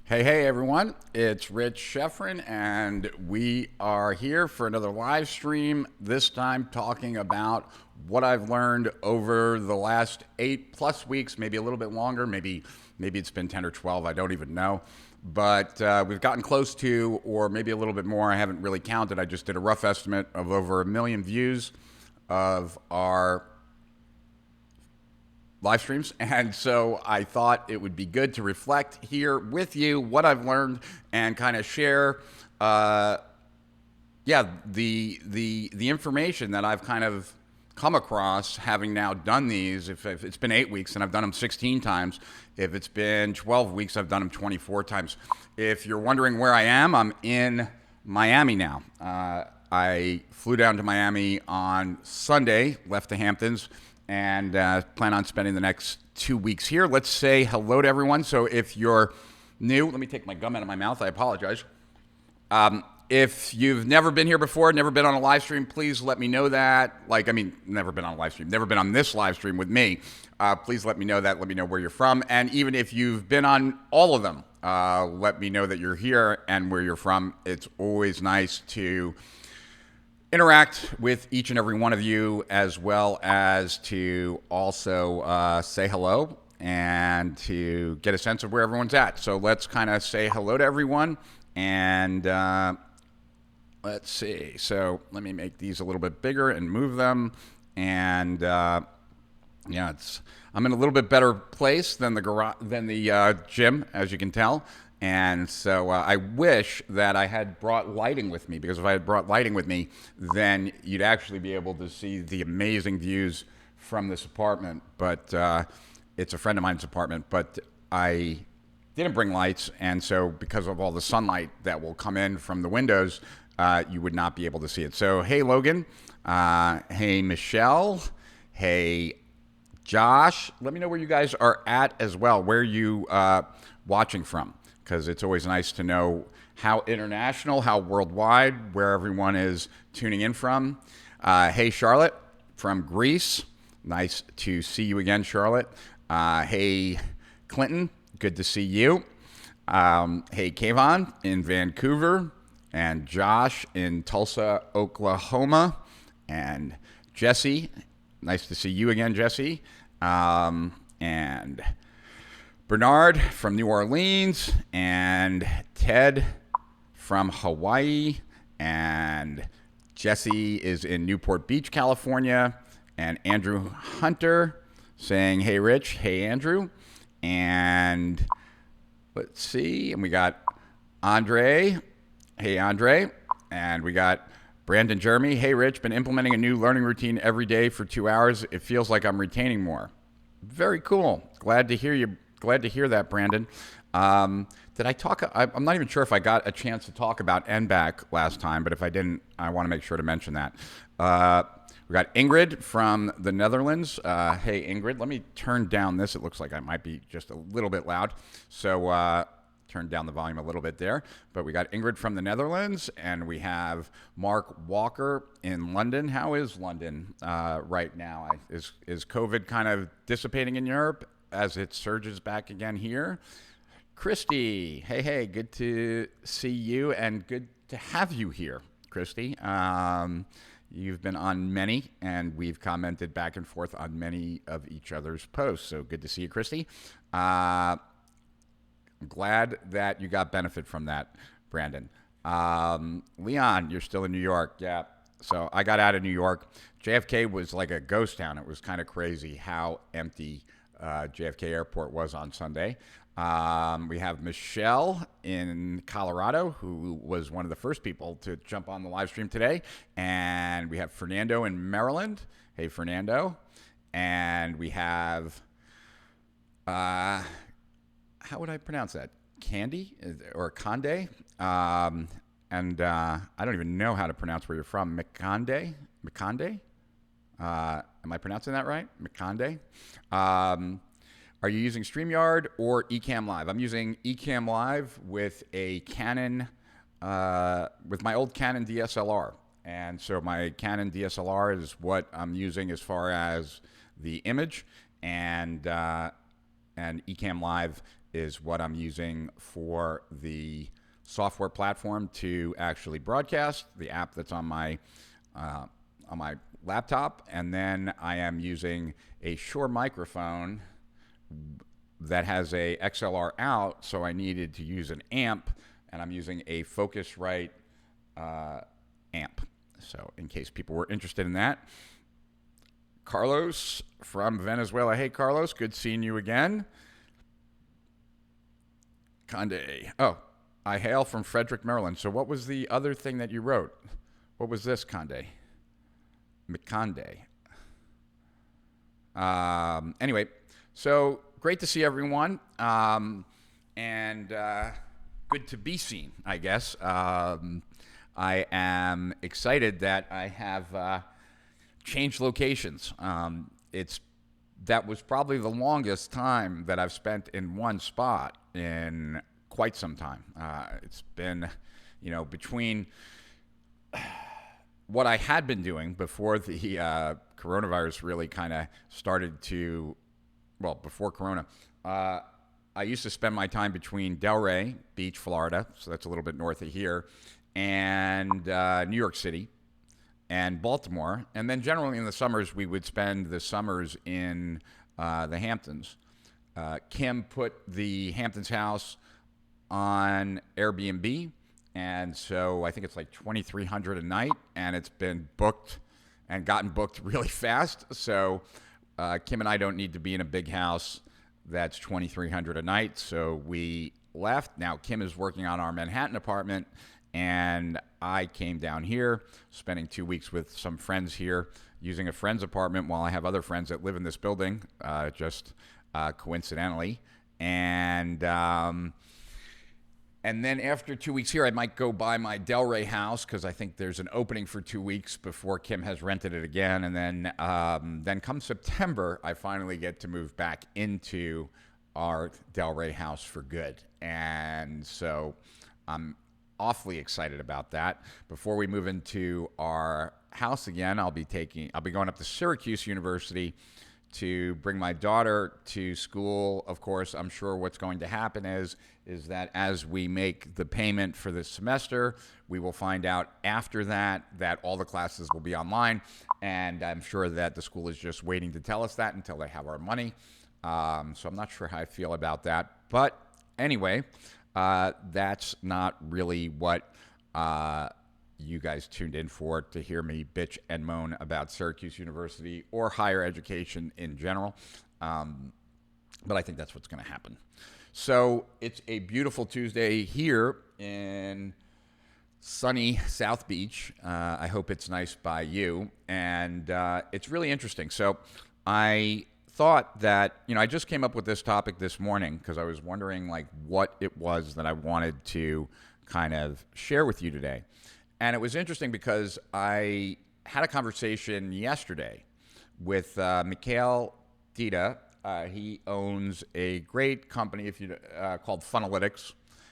Hey everyone, it's Rich Sheffrin, and we are here for another live stream, this time talking about what I've learned over the last 8+ weeks, maybe a little bit longer, maybe it's been 10 or 12, I don't even know. But we've gotten close to, or maybe a little bit more, I haven't really counted, I just did a rough estimate of over 1 million views of our live streams. And so I thought it would be good to reflect here with you what I've learned and kind of share, the information that I've kind of come across having now done these. If it's been 8 weeks and I've done them 16 times, if it's been 12 weeks, I've done them 24 times. If you're wondering where I am, I'm in Miami now. I flew down to Miami on Sunday, left the Hamptons, and plan on spending the next 2 weeks here. Let's say hello to everyone. So if you're new, let me take my gum out of my mouth. I apologize. If you've never been here before, never been on a live stream, please let me know that. Never been on a live stream, never been on this live stream with me. Please let me know that. Let me know where you're from. And even if you've been on all of them, let me know that you're here and where you're from. It's always nice to interact with each and every one of you, as well as to also say hello and to get a sense of where everyone's at. So let's kind of say hello to everyone, and let's see. So let me make these a little bit bigger and move them, and I'm in a little bit better place than the gym, as you can tell. And so I wish that I had brought lighting with me, because if I had brought lighting with me, then you'd actually be able to see the amazing views from this apartment. But it's a friend of mine's apartment, but I didn't bring lights. And so because of all the sunlight that will come in from the windows, you would not be able to see it. So, hey, Logan. Hey, Michelle. Hey, Josh. Let me know where you guys are at as well, where you watching from, because it's always nice to know how international, how worldwide, where everyone is tuning in from. Hey, Charlotte from Greece. Nice to see you again, Charlotte. Hey, Clinton. Good to see you. Hey, Kayvon in Vancouver. And Josh in Tulsa, Oklahoma. And Jesse. Nice to see you again, Jesse. And Bernard from New Orleans, and Ted from Hawaii, and Jesse is in Newport Beach, California, and Andrew Hunter saying, hey, Rich, hey, Andrew, and let's see, and we got Andre, hey, Andre, and we got Brandon Jeremy, hey, Rich, been implementing a new learning routine every day for 2 hours. It feels like I'm retaining more. Very cool. Glad to hear you. Glad to hear that, Brandon. Did I talk? I'm not even sure if I got a chance to talk about NBAC last time, but if I didn't, I want to make sure to mention that. We got Ingrid from the Netherlands. Hey, Ingrid, let me turn down this. It looks like I might be just a little bit loud. So turn down the volume a little bit there. But we got Ingrid from the Netherlands, and we have Mark Walker in London. How is London right now? Is COVID kind of dissipating in Europe as it surges back again here? Christy, hey, good to see you and good to have you here, Christy. You've been on many, and we've commented back and forth on many of each other's posts, so good to see you, Christy. I'm glad that you got benefit from that, Brandon. Leon, you're still in New York. Yeah, so I got out of New York. JFK was like a ghost town. It was kind of crazy how empty JFK Airport was on Sunday. We have Michelle in Colorado, who was one of the first people to jump on the live stream today. And we have Fernando in Maryland. Hey, Fernando. And we have, how would I pronounce that? Candy or Conde? And I don't even know how to pronounce where you're from. Maconde? Am I pronouncing that right? Maconde? Are you using StreamYard or Ecamm Live? I'm using Ecamm Live with a Canon, with my old Canon DSLR. And so my Canon DSLR is what I'm using as far as the image, and Ecamm Live is what I'm using for the software platform to actually broadcast, the app that's on my laptop, and then I am using a Shure microphone that has a XLR out, so I needed to use an amp, and I'm using a Focusrite amp. So in case people were interested in that. Carlos from Venezuela. Hey, Carlos, good seeing you again. Conde. Oh, I hail from Frederick, Maryland. So what was the other thing that you wrote? What was this, Conde? McConde. Anyway, so great to see everyone. And good to be seen, I guess. I am excited that I have changed locations. That was probably the longest time that I've spent in one spot in quite some time. It's been, between what I had been doing before the coronavirus really kind of started to, before Corona, I used to spend my time between Delray Beach, Florida, so that's a little bit north of here, and New York City and Baltimore. And then generally in the summers, we would spend the summers in the Hamptons. Kim put the Hamptons house on Airbnb, and so I think it's like $2,300 a night, and it's been booked and gotten booked really fast. So Kim and I don't need to be in a big house that's $2,300 a night, so we left. Now Kim is working on our Manhattan apartment, and I came down here, spending 2 weeks with some friends here, using a friend's apartment while I have other friends that live in this building, just coincidentally. And then after 2 weeks here, I might go buy my Delray house because I think there's an opening for 2 weeks before Kim has rented it again. And then come September, I finally get to move back into our Delray house for good. And so I'm awfully excited about that. Before we move into our house again, I'll be going up to Syracuse University to bring my daughter to school. Of course, I'm sure what's going to happen is that as we make the payment for this semester, we will find out after that all the classes will be online, and I'm sure that the school is just waiting to tell us that until they have our money. So I'm not sure how I feel about that. But anyway, that's not really what you guys tuned in for, to hear me bitch and moan about Syracuse University or higher education in general. But I think that's what's going to happen. So it's a beautiful Tuesday here in sunny South Beach. I hope it's nice by you. And it's really interesting. So I thought that, I just came up with this topic this morning because I was wondering what it was that I wanted to kind of share with you today. And it was interesting because I had a conversation yesterday with Mikhail Dita. He owns a great company called Funnelytics.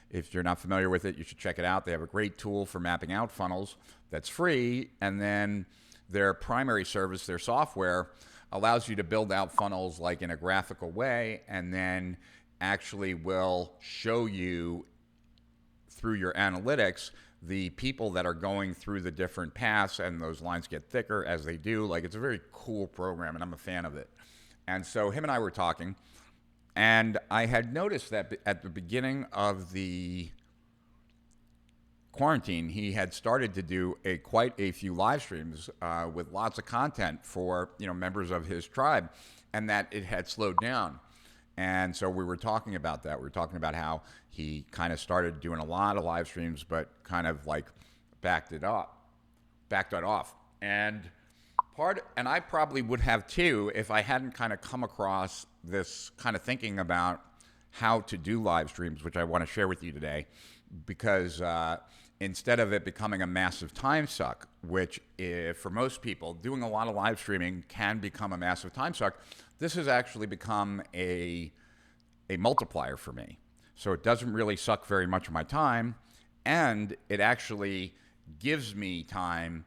If you're not familiar with it, you should check it out. They have a great tool for mapping out funnels that's free. And then their primary service, their software, allows you to build out funnels in a graphical way, and then actually will show you through your analytics the people that are going through the different paths, and those lines get thicker as they do. It's a very cool program, and I'm a fan of it. And so him and I were talking, and I had noticed that at the beginning of the quarantine, he had started to do quite a few live streams with lots of content for members of his tribe, and that it had slowed down. And so we were talking about that. We were talking about how he kind of started doing a lot of live streams, but kind of backed it off. And I probably would have too if I hadn't kind of come across this kind of thinking about how to do live streams, which I want to share with you today, because instead of it becoming a massive time suck, which for most people, doing a lot of live streaming can become a massive time suck, this has actually become a multiplier for me. So it doesn't really suck very much of my time, and it actually gives me time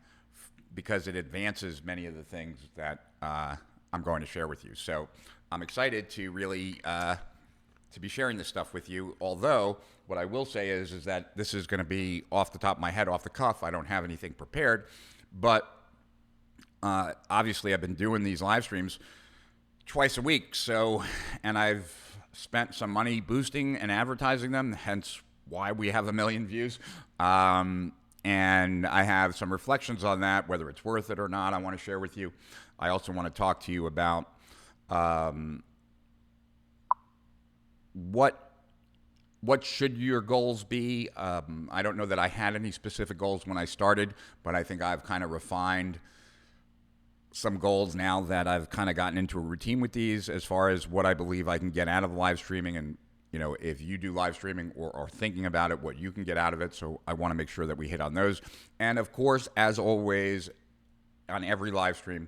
because it advances many of the things that I'm going to share with you. So I'm excited to really to be sharing this stuff with you. Although, what I will say is that this is going to be off the top of my head, off the cuff. I don't have anything prepared. But obviously, I've been doing these live streams twice a week. So, and I've spent some money boosting and advertising them, hence why we have 1 million views. And I have some reflections on that, whether it's worth it or not, I want to share with you. I also want to talk to you about what should your goals be. I don't know that I had any specific goals when I started, but I think I've kind of refined some goals now that I've kind of gotten into a routine with these, as far as what I believe I can get out of live streaming, and if you do live streaming or are thinking about it, what you can get out of it. So I want to make sure that we hit on those. And of course, as always, on every live stream,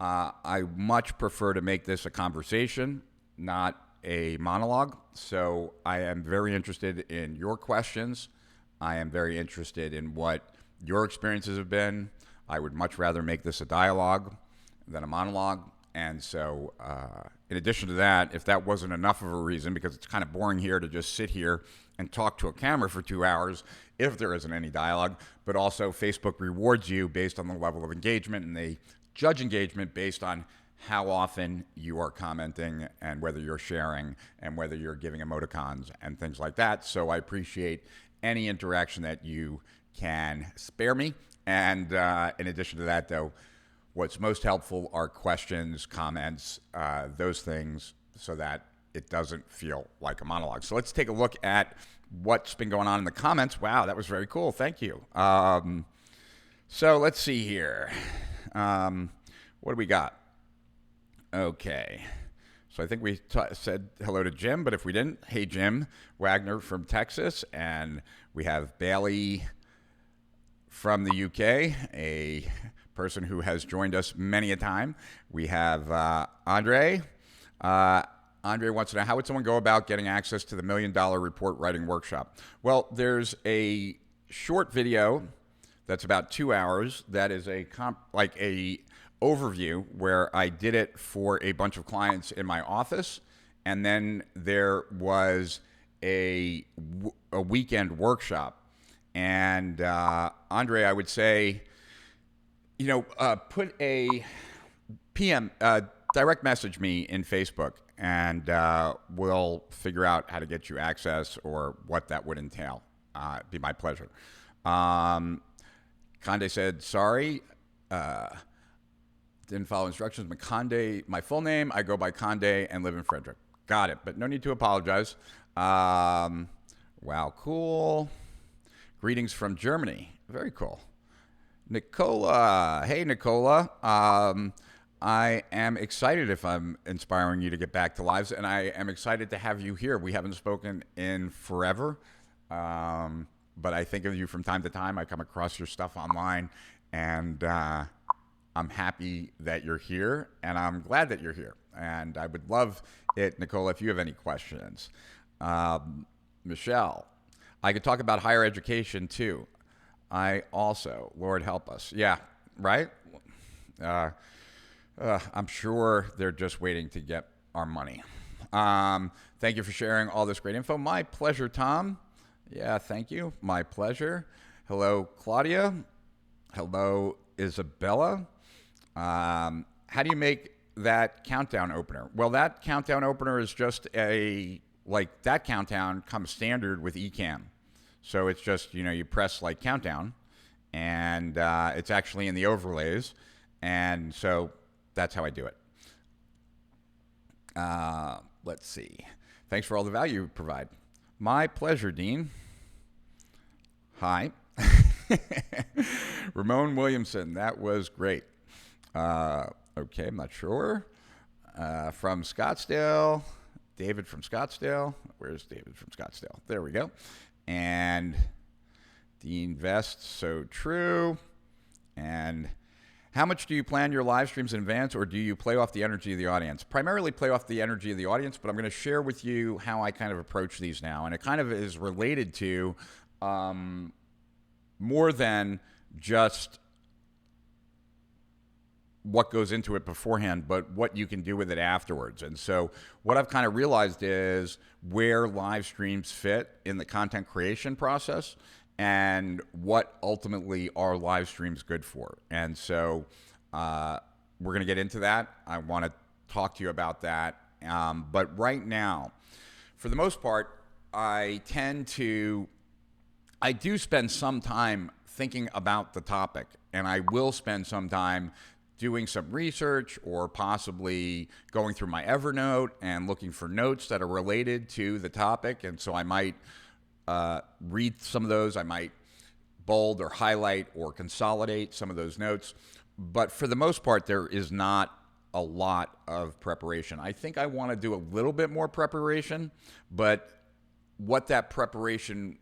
I much prefer to make this a conversation, not a monologue. So I am very interested in your questions. I am very interested in what your experiences have been. I would much rather make this a dialogue than a monologue. And so, in addition to that, if that wasn't enough of a reason, because it's kind of boring here to just sit here and talk to a camera for 2 hours if there isn't any dialogue, but also Facebook rewards you based on the level of engagement, and they judge engagement based on how often you are commenting and whether you're sharing and whether you're giving emoticons and things like that. So I appreciate any interaction that you can spare me. And in addition to that, though, what's most helpful are questions, comments, those things, so that it doesn't feel like a monologue. So let's take a look at what's been going on in the comments. Wow, that was very cool. Thank you. So let's see here. What do we got? Okay. So I think we said hello to Jim, but if we didn't, hey, Jim Wagner from Texas. And we have Bailey from the UK, a person who has joined us many a time. We have Andre. Andre wants to know, how would someone go about getting access to the $1 Million Report Writing Workshop? Well, there's a short video that's about 2 hours that is a overview where I did it for a bunch of clients in my office, and then there was a weekend workshop. And Andre, I would say, put a PM, direct message me in Facebook, and we'll figure out how to get you access or what that would entail. It'd be my pleasure. Conde said, sorry, didn't follow instructions. Conde, my full name, I go by Conde and live in Frederick. Got it, but no need to apologize. Wow, cool. Greetings from Germany. Very cool. Nicola. Hey, Nicola. I am excited if I'm inspiring you to get back to lives, and I am excited to have you here. We haven't spoken in forever, but I think of you from time to time. I come across your stuff online, and I'm happy that you're here, and I'm glad that you're here. And I would love it, Nicola, if you have any questions. Michelle, I could talk about higher education too. I also, Lord help us. Yeah, right? I'm sure they're just waiting to get our money. Thank you for sharing all this great info. My pleasure, Tom. Yeah, thank you. My pleasure. Hello, Claudia. Hello, Isabella. How do you make that countdown opener? Well, that countdown opener is just that countdown comes standard with Ecamm. So it's just, you press countdown, and it's actually in the overlays. And so that's how I do it. Let's see. Thanks for all the value you provide. My pleasure, Dean. Hi. Ramon Williamson, that was great. Okay, I'm not sure. From Scottsdale, David from Scottsdale. Where's David from Scottsdale? There we go. And Dean Vest, so true. And how much do you plan your live streams in advance, or do you play off the energy of the audience? Primarily play off the energy of the audience, but I'm going to share with you how I kind of approach these now. And it kind of is related to more than just what goes into it beforehand, but what you can do with it afterwards. And so what I've kind of realized is where live streams fit in the content creation process and what ultimately are live streams good for. And so we're going to get into that. I want to talk to you about that. But right now, for the most part, I do spend some time thinking about the topic, and I will spend some time doing some research or possibly going through my Evernote and looking for notes that are related to the topic. And so I might read some of those. I might bold or highlight or consolidate some of those notes. But for the most part, there is not a lot of preparation. I think I want to do a little bit more preparation, but what that preparation,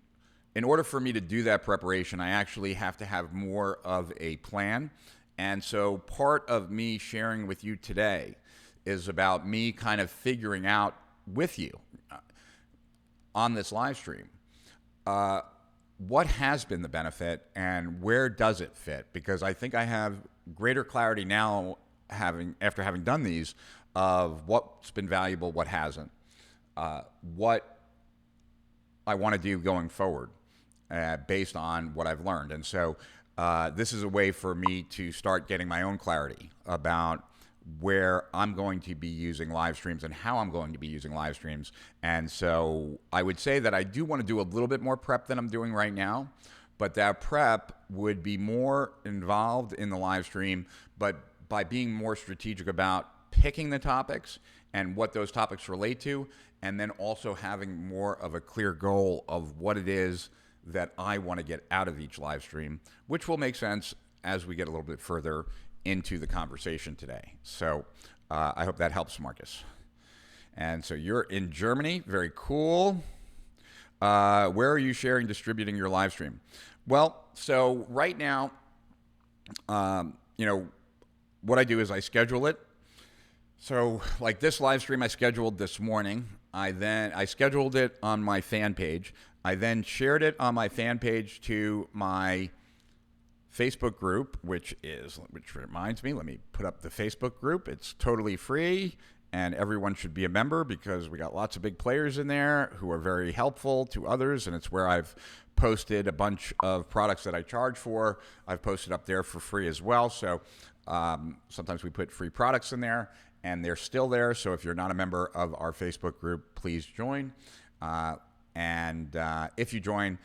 in order for me to do that preparation, I actually have to have more of a plan. And so part of me sharing with you today is about me kind of figuring out with you on this live stream what has been the benefit and where does it fit? Because I think I have greater clarity now after having done these of what's been valuable, what hasn't, what I want to do going forward based on what I've learned. And so this is a way for me to start getting my own clarity about where I'm going to be using live streams and how I'm going to be using live streams. And so I would say that I do want to do a little bit more prep than I'm doing right now, but that prep would be more involved in the live stream, but by being more strategic about picking the topics and what those topics relate to, and then also having more of a clear goal of what it is that I want to get out of each live stream, which will make sense as we get a little bit further into the conversation today. So I hope that helps, Marcus. And so you're in Germany. Very cool. Where are you sharing, distributing your live stream? Well, so right now, what I do is I schedule it. So like this live stream I scheduled this morning. I scheduled it on my fan page. I then shared it on my fan page to my Facebook group, which reminds me, let me put up the Facebook group. It's totally free, and everyone should be a member because we got lots of big players in there who are very helpful to others, and it's where I've posted a bunch of products that I charge for. I've posted up there for free as well. So sometimes we put free products in there, and they're still there. So if you're not a member of our Facebook group, please join. And if you join,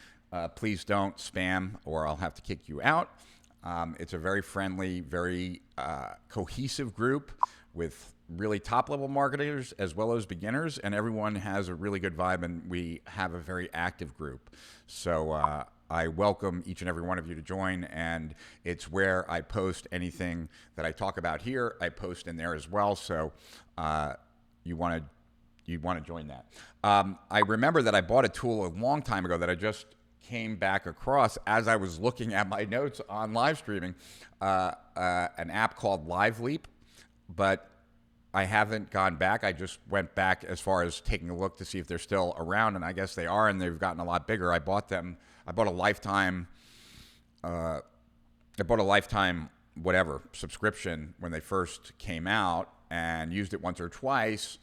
please don't spam or I'll have to kick you out. It's a very friendly, very cohesive group with really top-level marketers as well as beginners, and everyone has a really good vibe, and we have a very active group. So I welcome each and every one of you to join, and it's where I post anything that I talk about here. I post in there as well, so you want to join that. I remember that I bought a tool a long time ago that I just came back across as I was looking at my notes on live streaming, an app called LiveLeap, but I haven't gone back. I just went back as far as taking a look to see if they're still around, and I guess they are, and they've gotten a lot bigger. I bought a lifetime whatever subscription when they first came out, and used it once or twice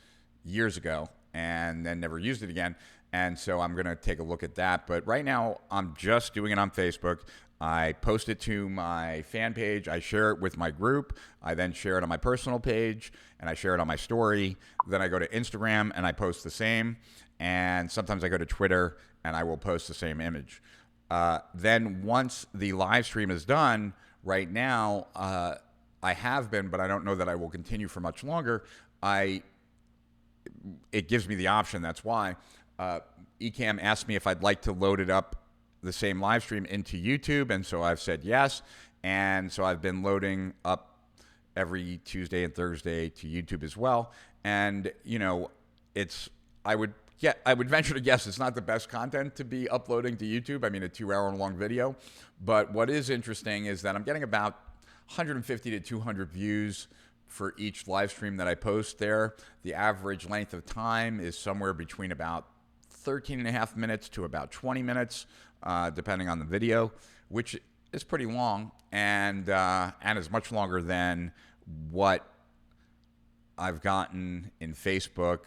years ago, and then never used it again. And so I'm going to take a look at that. But right now, I'm just doing it on Facebook. I post it to my fan page. I share it with my group. I then share it on my personal page, and I share it on my story. Then I go to Instagram, and I post the same. And sometimes I go to Twitter, and I will post the same image. Then once the live stream is done, right now, I have been, but I don't know that I will continue for much longer. It gives me the option. That's why. Ecamm asked me if I'd like to load it up, the same live stream, into YouTube, and so I've said yes. And so I've been loading up every Tuesday and Thursday to YouTube as well. And I would venture to guess it's not the best content to be uploading to YouTube. I mean, a 2-hour-long video. But what is interesting is that I'm getting about 150 to 200 views for each live stream that I post there. The average length of time is somewhere between about 13 and a half minutes to about 20 minutes, depending on the video, which is pretty long and is much longer than what I've gotten in Facebook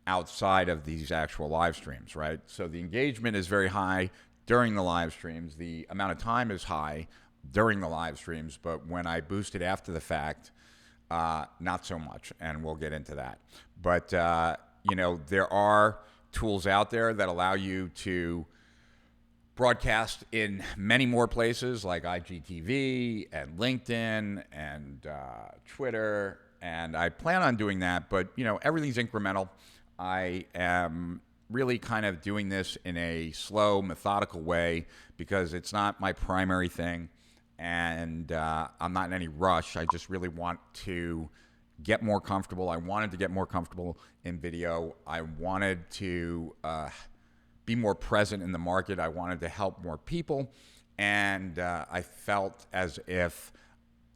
outside of these actual live streams, right? So the engagement is very high during the live streams. The amount of time is high during the live streams, but when I boost it after the fact, not so much, and we'll get into that. But, there are tools out there that allow you to broadcast in many more places like IGTV and LinkedIn and Twitter, and I plan on doing that, but, everything's incremental. I am really kind of doing this in a slow, methodical way because it's not my primary thing, and I'm not in any rush. I just really want to get more comfortable. I wanted to get more comfortable in video. I wanted to be more present in the market. I wanted to help more people, and I felt as if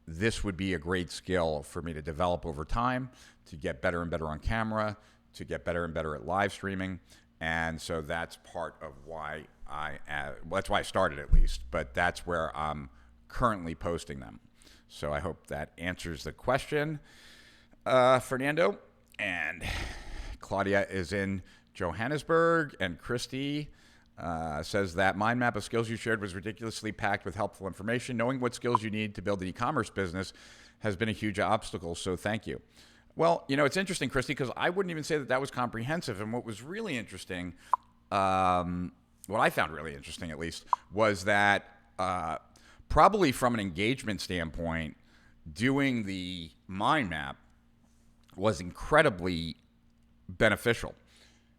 this would be a great skill for me to develop over time, to get better and better on camera, to get better and better at live streaming. And so that's part of why that's why I started, at least, but that's where I'm currently posting them. So I hope that answers the question, Fernando. And Claudia is in Johannesburg, and Christy says that mind map of skills you shared was ridiculously packed with helpful information. Knowing what skills you need to build an e-commerce business has been a huge obstacle, so thank you. Well, it's interesting, Christy, because I wouldn't even say that was comprehensive. And what was really interesting, what I found really interesting at least, was that probably from an engagement standpoint, doing the mind map was incredibly beneficial.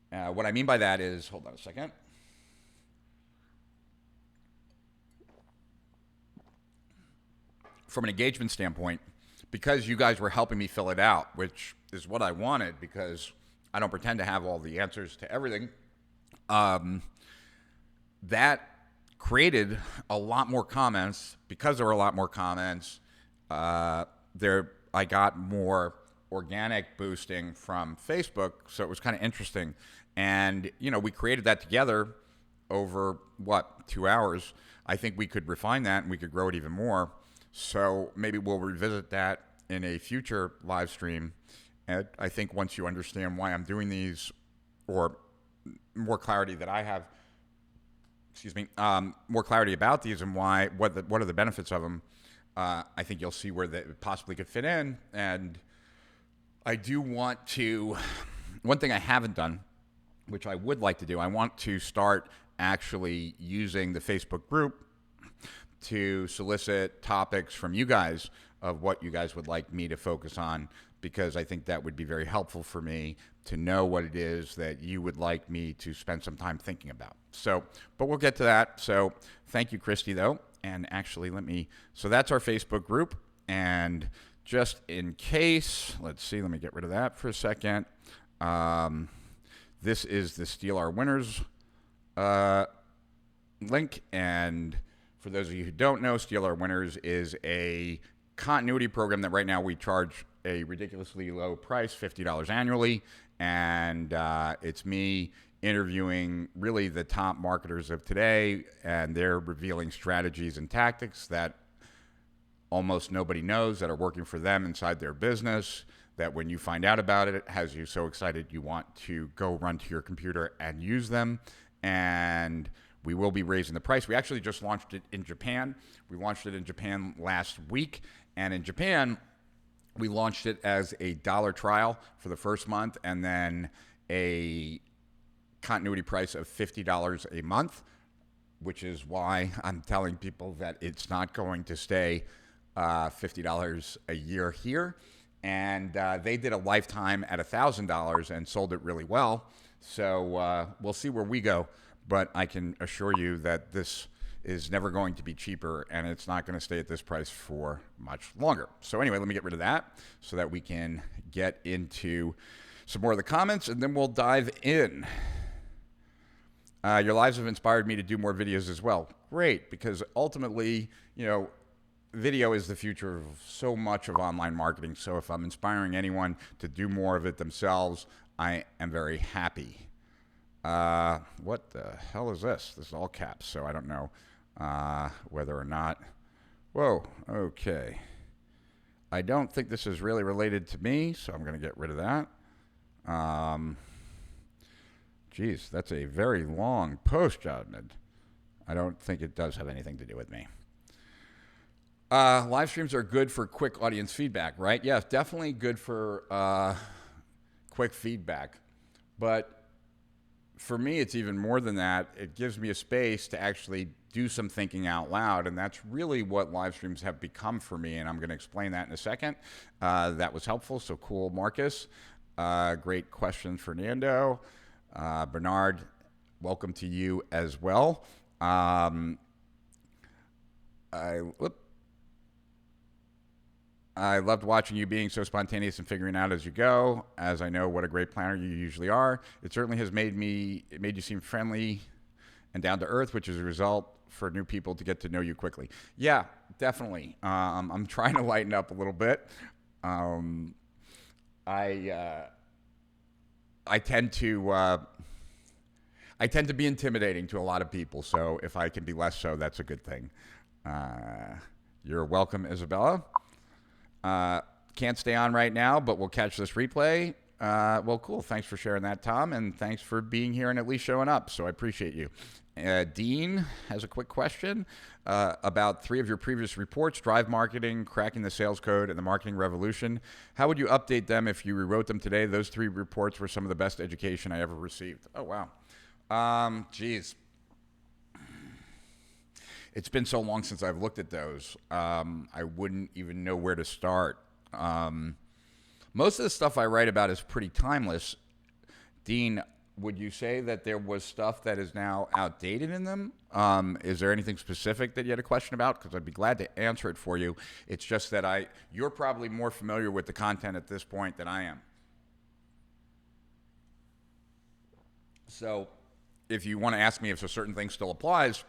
What I mean by that is, hold on a second. From an engagement standpoint, because you guys were helping me fill it out, which is what I wanted because I don't pretend to have all the answers to everything, that created a lot more comments. Because there were a lot more comments, I got more organic boosting from Facebook, so it was kind of interesting. And, we created that together over, 2 hours. I think we could refine that and we could grow it even more. So maybe we'll revisit that in a future live stream. And I think once you understand why I'm doing these, or more clarity that I have, more clarity about these and what are the benefits of them, I think you'll see where that possibly could fit in. And I do want to, one thing I haven't done, which I would like to do, I want to start actually using the Facebook group to solicit topics from you guys of what you guys would like me to focus on, because I think that would be very helpful for me to know what it is that you would like me to spend some time thinking about. So, but we'll get to that. So thank you, Christy, though. And actually, so that's our Facebook group. And just in case, let's see, let me get rid of that for a second. This is the Steal Our Winners link. And for those of you who don't know, Steal Our Winners is a continuity program that right now we charge a ridiculously low price, $50 annually. And it's me interviewing really the top marketers of today, and they're revealing strategies and tactics that almost nobody knows that are working for them inside their business, that when you find out about it, it has you so excited you want to go run to your computer and use them. And we will be raising the price. We actually just launched it in Japan. We launched it in Japan last week. And in Japan, we launched it as a $1 trial for the first month, and then a continuity price of $50 a month, which is why I'm telling people that it's not going to stay $50 a year here. And they did a lifetime at $1,000 and sold it really well. So we'll see where we go. But I can assure you that this is never going to be cheaper, and it's not going to stay at this price for much longer. So anyway, let me get rid of that so that we can get into some more of the comments, and then we'll dive in. Your lives have inspired me to do more videos as well. Great, because ultimately, video is the future of so much of online marketing. So if I'm inspiring anyone to do more of it themselves, I am very happy. What the hell is this? This is all caps, so I don't know whether or not. Whoa, okay. I don't think this is really related to me, so I'm going to get rid of that. Geez, that's a very long post, John. I don't think it does have anything to do with me. Live streams are good for quick audience feedback, right? Yes, definitely good for quick feedback. But for me, it's even more than that. It gives me a space to actually do some thinking out loud, and that's really what live streams have become for me, and I'm going to explain that in a second. That was helpful, so cool, Marcus. Great question, Fernando. Bernard, welcome to you as well. I loved watching you being so spontaneous and figuring out as you go, as I know what a great planner you usually are. It certainly has made you seem friendly and down to earth, which is a result for new people to get to know you quickly. Yeah, definitely. I'm trying to lighten up a little bit. I tend to be intimidating to a lot of people, so if I can be less so, that's a good thing. You're welcome, Isabella. Can't stay on right now, but we'll catch this replay. Well, cool. Thanks for sharing that, Tom, and thanks for being here and at least showing up, so I appreciate you. Dean has a quick question about 3 of your previous reports, Drive Marketing, Cracking the Sales Code, and the Marketing Revolution. How would you update them if you rewrote them today? Those 3 reports were some of the best education I ever received. Oh, wow. Geez. It's been so long since I've looked at those. I wouldn't even know where to start. Most of the stuff I write about is pretty timeless. Dean, would you say that there was stuff that is now outdated in them? Is there anything specific that you had a question about? Because I'd be glad to answer it for you. It's just that you're probably more familiar with the content at this point than I am. So if you want to ask me if a certain thing still applies,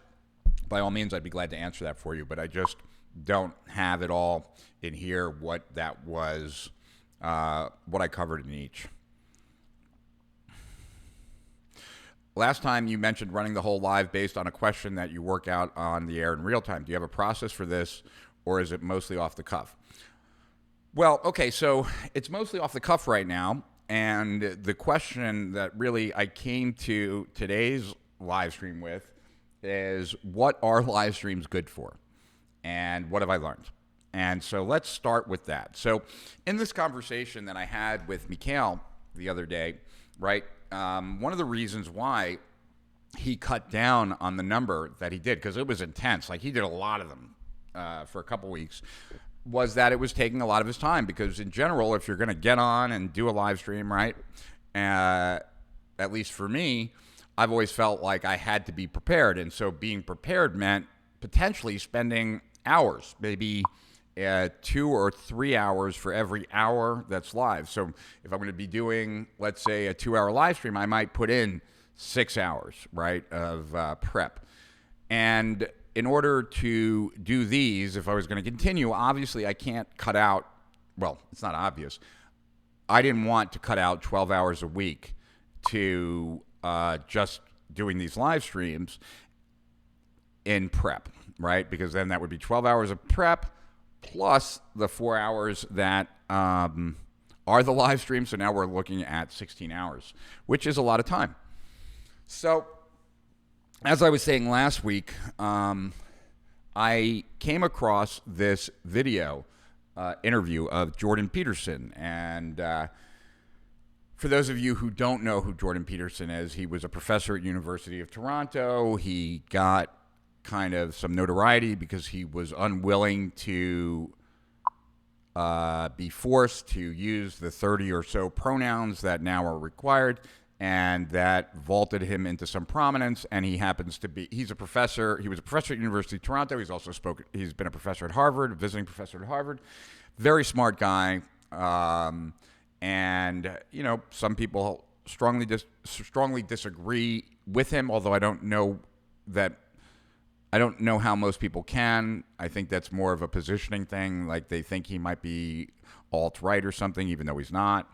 by all means, I'd be glad to answer that for you. But I just don't have it all in here, what that was, what I covered in each. Last time you mentioned running the whole live based on a question that you work out on the air in real time. Do you have a process for this, or is it mostly off the cuff? Well, okay, so it's mostly off the cuff right now, and the question that really I came to today's live stream with is, what are live streams good for, and what have I learned? And so let's start with that. So in this conversation that I had with Mikhail the other day, right, one of the reasons why he cut down on the number that he did, because it was intense, like he did a lot of them for a couple weeks, was that it was taking a lot of his time. Because in general, if you're going to get on and do a live stream, right, at least for me, I've always felt like I had to be prepared. And so being prepared meant potentially spending hours, maybe 2 or 3 hours for every hour that's live. So if I'm going to be doing, let's say, a 2-hour live stream, I might put in 6 hours, right, of prep. And in order to do these, if I was going to continue, obviously I can't cut out, well, it's not obvious. I didn't want to cut out 12 hours a week to just doing these live streams in prep, right? Because then that would be 12 hours of prep plus the 4 hours that are the live stream. So now we're looking at 16 hours, which is a lot of time. So as I was saying last week, I came across this video interview of Jordan Peterson. And for those of you who don't know who Jordan Peterson is, he was a professor at University of Toronto. He got kind of some notoriety because he was unwilling to be forced to use the 30 or so pronouns that now are required, and that vaulted him into some prominence. And he happens to be, he was a professor at University of Toronto. He's been a professor at Harvard, a visiting professor at Harvard. Very smart guy. And, you know, some people strongly disagree with him, although I don't know how most people can. I think that's more of a positioning thing. Like they think he might be alt-right or something, even though he's not.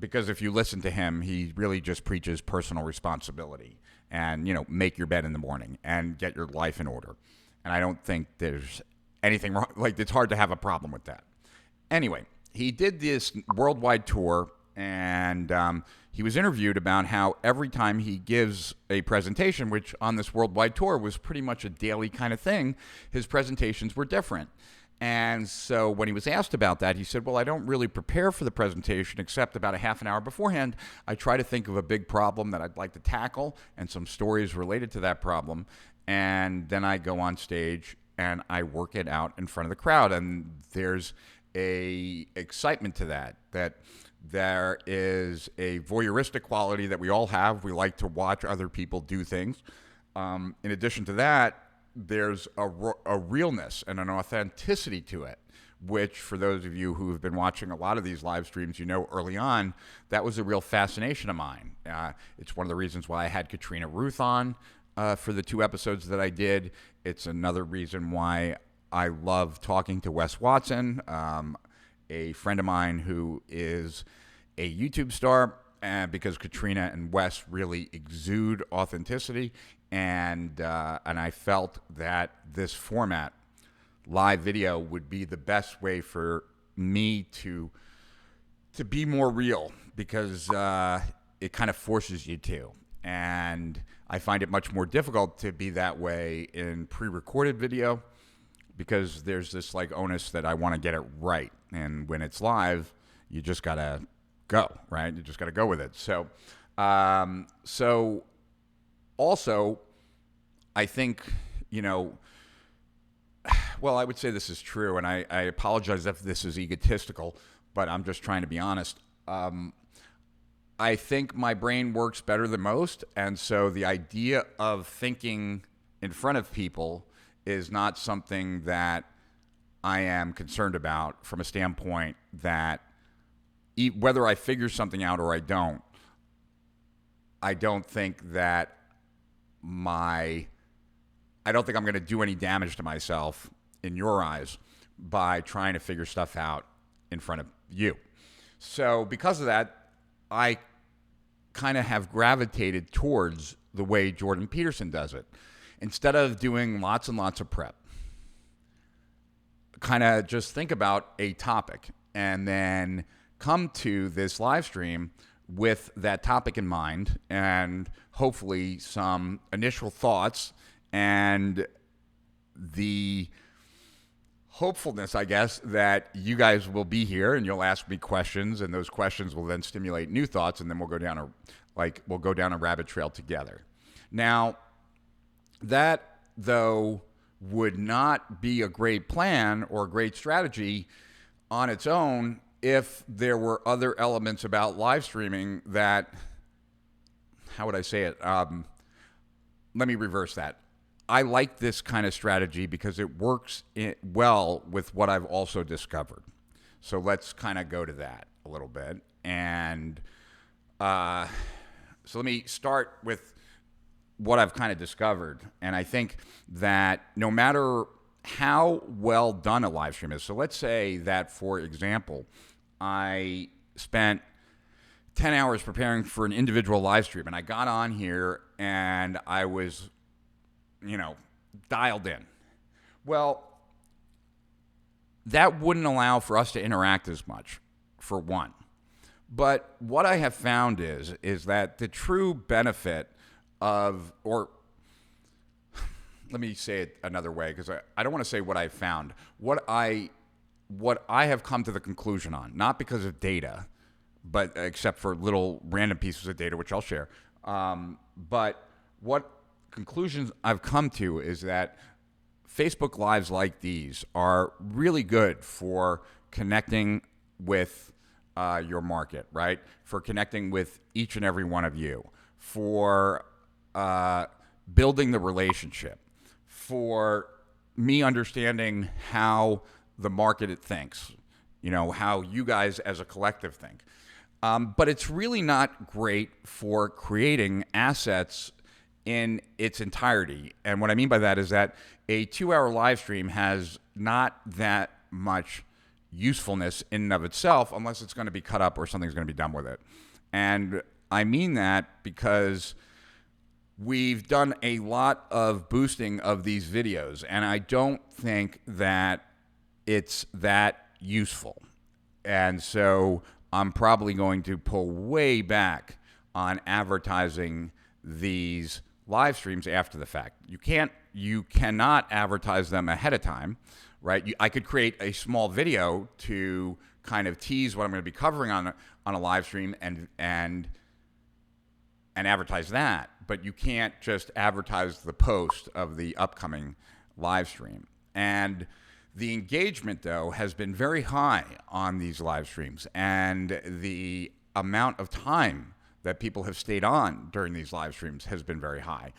Because if you listen to him, he really just preaches personal responsibility and, you know, make your bed in the morning and get your life in order. And I don't think there's anything wrong. Like, it's hard to have a problem with that. Anyway, he did this worldwide tour, and he was interviewed about how every time he gives a presentation, which on this worldwide tour was pretty much a daily kind of thing, his presentations were different. And so when he was asked about that, he said, well, I don't really prepare for the presentation except about a half an hour beforehand. I try to think of a big problem that I'd like to tackle and some stories related to that problem. And then I go on stage and I work it out in front of the crowd. And there's a excitement to that there is a voyeuristic quality that we all have. We like to watch other people do things. In addition to that, there's a realness and an authenticity to it, which for those of you who have been watching a lot of these live streams, you know early on, that was a real fascination of mine. It's one of the reasons why I had Katrina Ruth on for the 2 episodes that I did. It's another reason why I love talking to Wes Watson, a friend of mine who is a YouTube star, because Katrina and Wes really exude authenticity. And I felt that this format, live video, would be the best way for me to be more real, because it kind of forces you to. And I find it much more difficult to be that way in pre-recorded video, because there's this like onus that I want to get it right. And when it's live, you just got to go, right? You just got to go with it. So also, I think, well, I would say this is true, and I apologize if this is egotistical, but I'm just trying to be honest. I think my brain works better than most, and so the idea of thinking in front of people is not something that I am concerned about, from a standpoint that whether I figure something out or I don't think that I don't think I'm going to do any damage to myself in your eyes by trying to figure stuff out in front of you. So because of that, I kind of have gravitated towards the way Jordan Peterson does it. Instead of doing lots and lots of prep, kind of just think about a topic and then come to this live stream with that topic in mind, and hopefully some initial thoughts and the hopefulness, I guess, that you guys will be here and you'll ask me questions, and those questions will then stimulate new thoughts, and then we'll go down a rabbit trail together. Now, that though would not be a great plan or a great strategy on its own if there were other elements about live streaming that, how would I say it? Let me reverse that. I like this kind of strategy because it works well with what I've also discovered. So let's kind of go to that a little bit. And so let me start with what I've kind of discovered. And I think that no matter how well done a live stream is, so let's say that, for example, I spent 10 hours preparing for an individual live stream, and I got on here and I was, dialed in. Well, that wouldn't allow for us to interact as much, for one. But what I have found is that the true benefit of, or let me say it another way, because I don't want to say what I found. What I have come to the conclusion on, not because of data, but except for little random pieces of data, which I'll share. But what conclusions I've come to is that Facebook Lives like these are really good for connecting with your market, right? For connecting with each and every one of you, for building the relationship, for me understanding how the market thinks, how you guys as a collective think. But it's really not great for creating assets in its entirety. And what I mean by that is that a 2-hour live stream has not that much usefulness in and of itself unless it's going to be cut up or something's going to be done with it. And I mean that because we've done a lot of boosting of these videos, and I don't think that it's that useful. And so I'm probably going to pull way back on advertising these live streams after the fact. You cannot advertise them ahead of time, right? I could create a small video to kind of tease what I'm going to be covering on a live stream and advertise that, but you can't just advertise the post of the upcoming live stream. And the engagement, though, has been very high on these live streams, and the amount of time that people have stayed on during these live streams has been very high.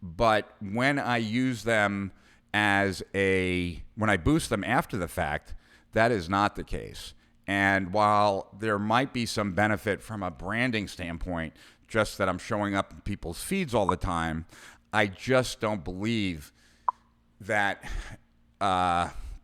But when I use them when I boost them after the fact, that is not the case. And while there might be some benefit from a branding standpoint, just that I'm showing up in people's feeds all the time, I just don't believe that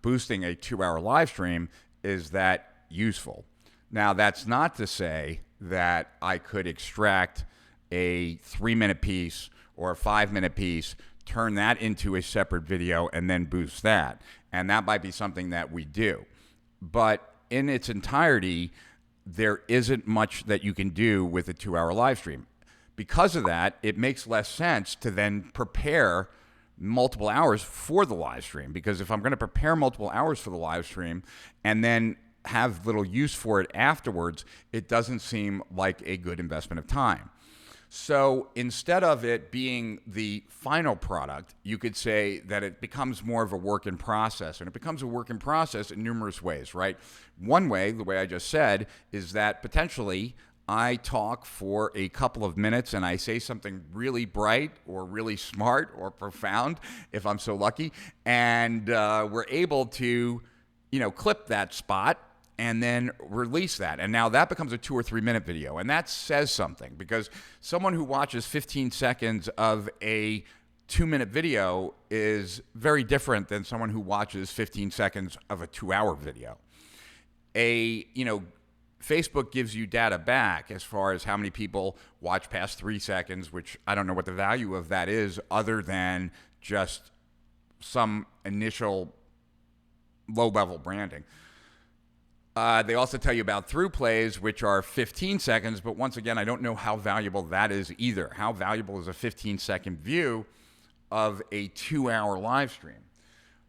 boosting a 2-hour live stream is that useful. Now, that's not to say that I could extract a 3-minute piece or a 5-minute piece, turn that into a separate video, and then boost that. And that might be something that we do. But in its entirety, there isn't much that you can do with a 2-hour live stream. Because of that, it makes less sense to then prepare multiple hours for the live stream. Because if I'm going to prepare multiple hours for the live stream and then have little use for it afterwards, it doesn't seem like a good investment of time. So instead of it being the final product, you could say that it becomes more of a work in process. And it becomes a work in process in numerous ways, right? One way, the way I just said, is that potentially I talk for a couple of minutes and I say something really bright or really smart or profound, if I'm so lucky, and we're able to, clip that spot and then release that. And now that becomes a 2 or 3 minute video. And that says something, because someone who watches 15 seconds of a 2-minute video is very different than someone who watches 15 seconds of a 2-hour video. Facebook gives you data back as far as how many people watch past 3 seconds, which I don't know what the value of that is other than just some initial low-level branding. They also tell you about through plays, which are 15 seconds, but once again, I don't know how valuable that is either. How valuable is a 15-second view of a 2-hour live stream?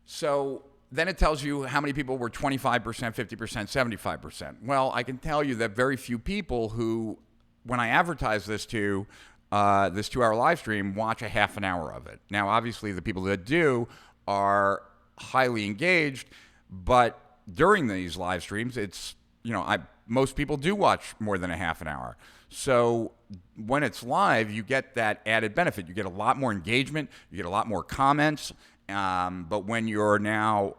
So then it tells you how many people were 25%, 50%, 75%. Well, I can tell you that very few people who, when I advertise this to this 2-hour live stream, watch a half an hour of it. Now, obviously, the people that do are highly engaged, but during these live streams, it's, most people do watch more than a half an hour. So when it's live, you get that added benefit. You get a lot more engagement. You get a lot more comments. But when you're now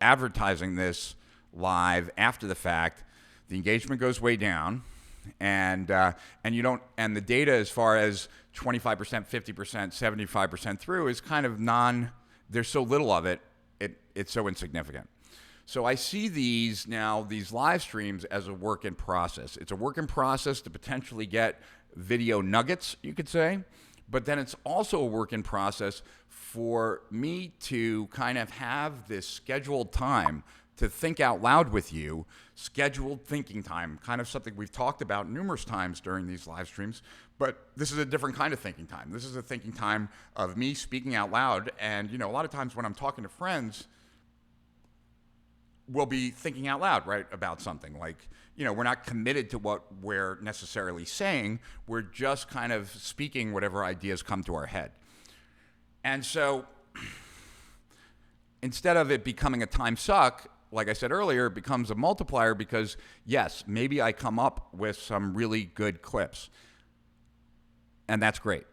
advertising this live after the fact, the engagement goes way down, and you don't. And the data, as far as 25%, 50%, 75% through, is kind of there's so little of it. It's so insignificant. So I see these live streams as a work in process. It's a work in process to potentially get video nuggets, you could say, but then it's also a work in process for me to kind of have this scheduled time to think out loud with you, scheduled thinking time, kind of something we've talked about numerous times during these live streams, but this is a different kind of thinking time. This is a thinking time of me speaking out loud, and a lot of times when I'm talking to friends, we'll be thinking out loud, right, about something. Like, we're not committed to what we're necessarily saying. We're just kind of speaking whatever ideas come to our head. And so instead of it becoming a time suck, like I said earlier, it becomes a multiplier because, yes, maybe I come up with some really good clips. And that's great.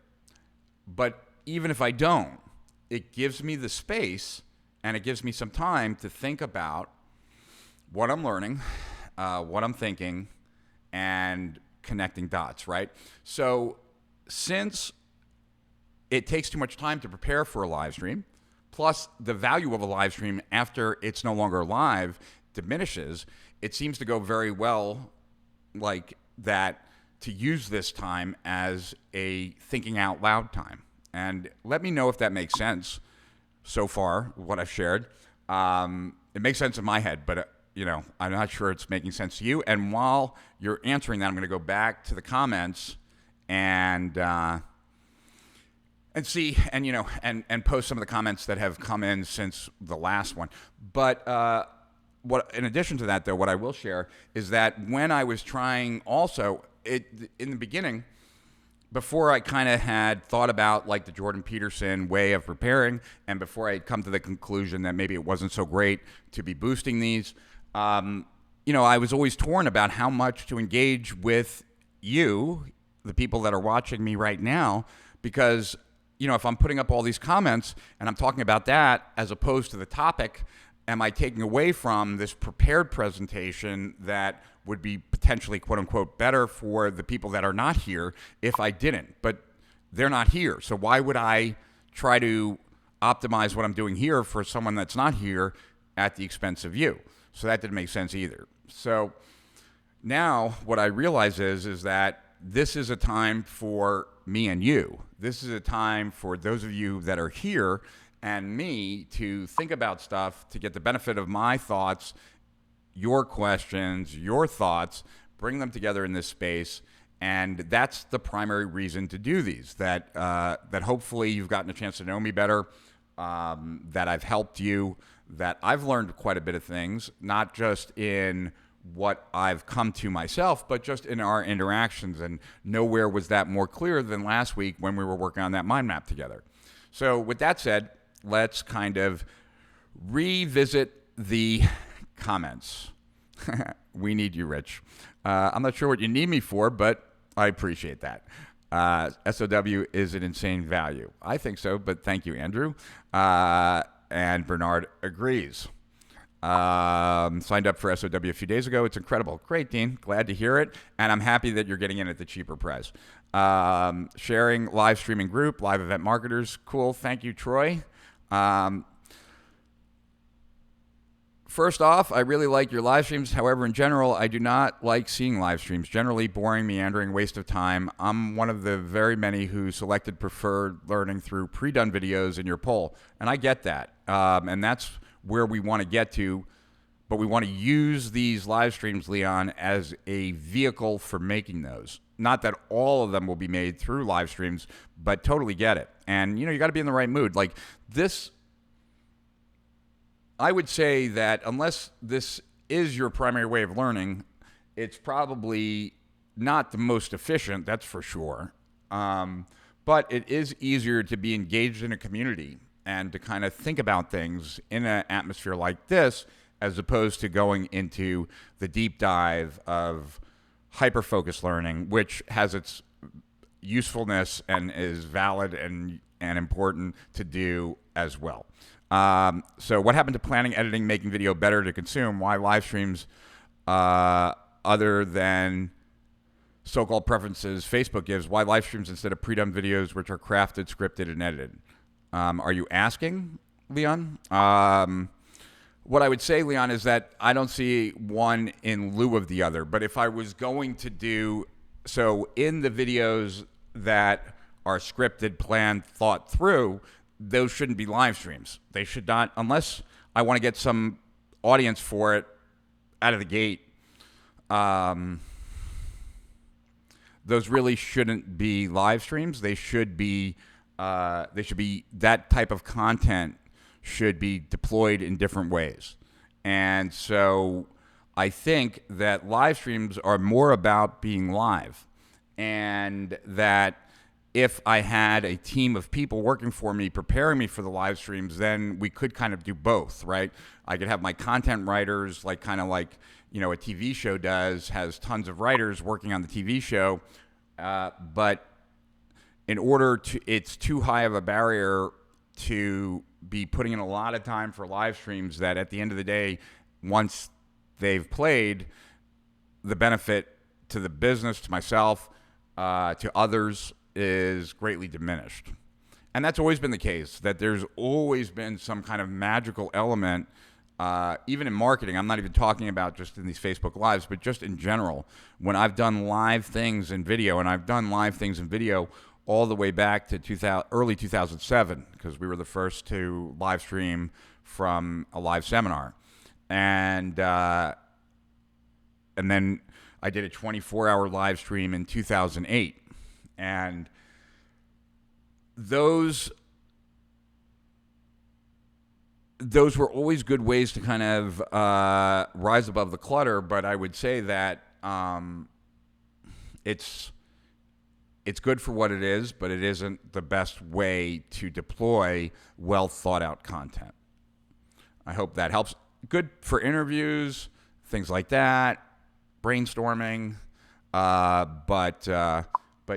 But even if I don't, it gives me the space and it gives me some time to think about what I'm learning, what I'm thinking, and connecting dots, right? So since it takes too much time to prepare for a live stream, plus the value of a live stream after it's no longer live diminishes, it seems to go very well like that to use this time as a thinking out loud time. And let me know if that makes sense so far, what I've shared. It makes sense in my head, but I'm not sure it's making sense to you. And while you're answering that, I'm going to go back to the comments and see, and post some of the comments that have come in since the last one. But in addition to that, though, what I will share is that when I was trying also, in the beginning, before I kind of had thought about like the Jordan Peterson way of preparing, and before I had come to the conclusion that maybe it wasn't so great to be boosting these, I was always torn about how much to engage with you, the people that are watching me right now, because, if I'm putting up all these comments and I'm talking about that as opposed to the topic, am I taking away from this prepared presentation that would be potentially, quote unquote, better for the people that are not here if I didn't? But they're not here. So why would I try to optimize what I'm doing here for someone that's not here at the expense of you? So that didn't make sense either. So now what I realize is that this is a time for me and you. This is a time for those of you that are here and me to think about stuff, to get the benefit of my thoughts, your questions, your thoughts, bring them together in this space. And that's the primary reason to do these, that hopefully you've gotten a chance to know me better, that I've helped you, that I've learned quite a bit of things, not just in what I've come to myself, but just in our interactions. And nowhere was that more clear than last week when we were working on that mind map together. So with that said, let's kind of revisit the comments. We need you, Rich. I'm not sure what you need me for, but I appreciate that. SOW is an insane value. I think so, but thank you, Andrew. And Bernard agrees. Signed up for SOW a few days ago. It's incredible. Great, Dean. Glad to hear it. And I'm happy that you're getting in at the cheaper price. Sharing live streaming group, live event marketers. Cool. Thank you, Troy. First off, I really like your live streams. However, in general, I do not like seeing live streams. Generally boring, meandering, waste of time. I'm one of the very many who selected preferred learning through pre-done videos in your poll. And I get that. And that's where we want to get to. But we want to use these live streams, Leon, as a vehicle for making those. Not that all of them will be made through live streams, but totally get it. And, you got to be in the right mood. Like this, I would say that unless this is your primary way of learning, it's probably not the most efficient, that's for sure. But it is easier to be engaged in a community and to kind of think about things in an atmosphere like this, as opposed to going into the deep dive of hyper-focused learning, which has its usefulness and is valid and important to do as well. So what happened to planning, editing, making video better to consume? Why live streams other than so-called preferences Facebook gives? Why live streams instead of pre-done videos which are crafted, scripted, and edited? Are you asking, Leon? What I would say, Leon, is that I don't see one in lieu of the other. But if I was going to do so in the videos that are scripted, planned, thought through, those shouldn't be live streams. They should not, unless I want to get some audience for it out of the gate. Those really shouldn't be live streams. They should be that type of content should be deployed in different ways. And so I think that live streams are more about being live, and that if I had a team of people working for me, preparing me for the live streams, then we could kind of do both, right? I could have my content writers, like kind of like, a TV show has tons of writers working on the TV show, but in order to, it's too high of a barrier to be putting in a lot of time for live streams that at the end of the day, once they've played, the benefit to the business, to myself, to others is greatly diminished. And that's always been the case, that there's always been some kind of magical element, even in marketing. I'm not even talking about just in these Facebook Lives, but just in general. When I've done live things in video, and I've done live things in video all the way back to early 2007, because we were the first to live stream from a live seminar. and then I did a 24-hour live stream in 2008, and those were always good ways to kind of rise above the clutter. But I would say that it's good for what it is, but it isn't the best way to deploy well thought out content. I hope that helps. Good for interviews, things like that, brainstorming. But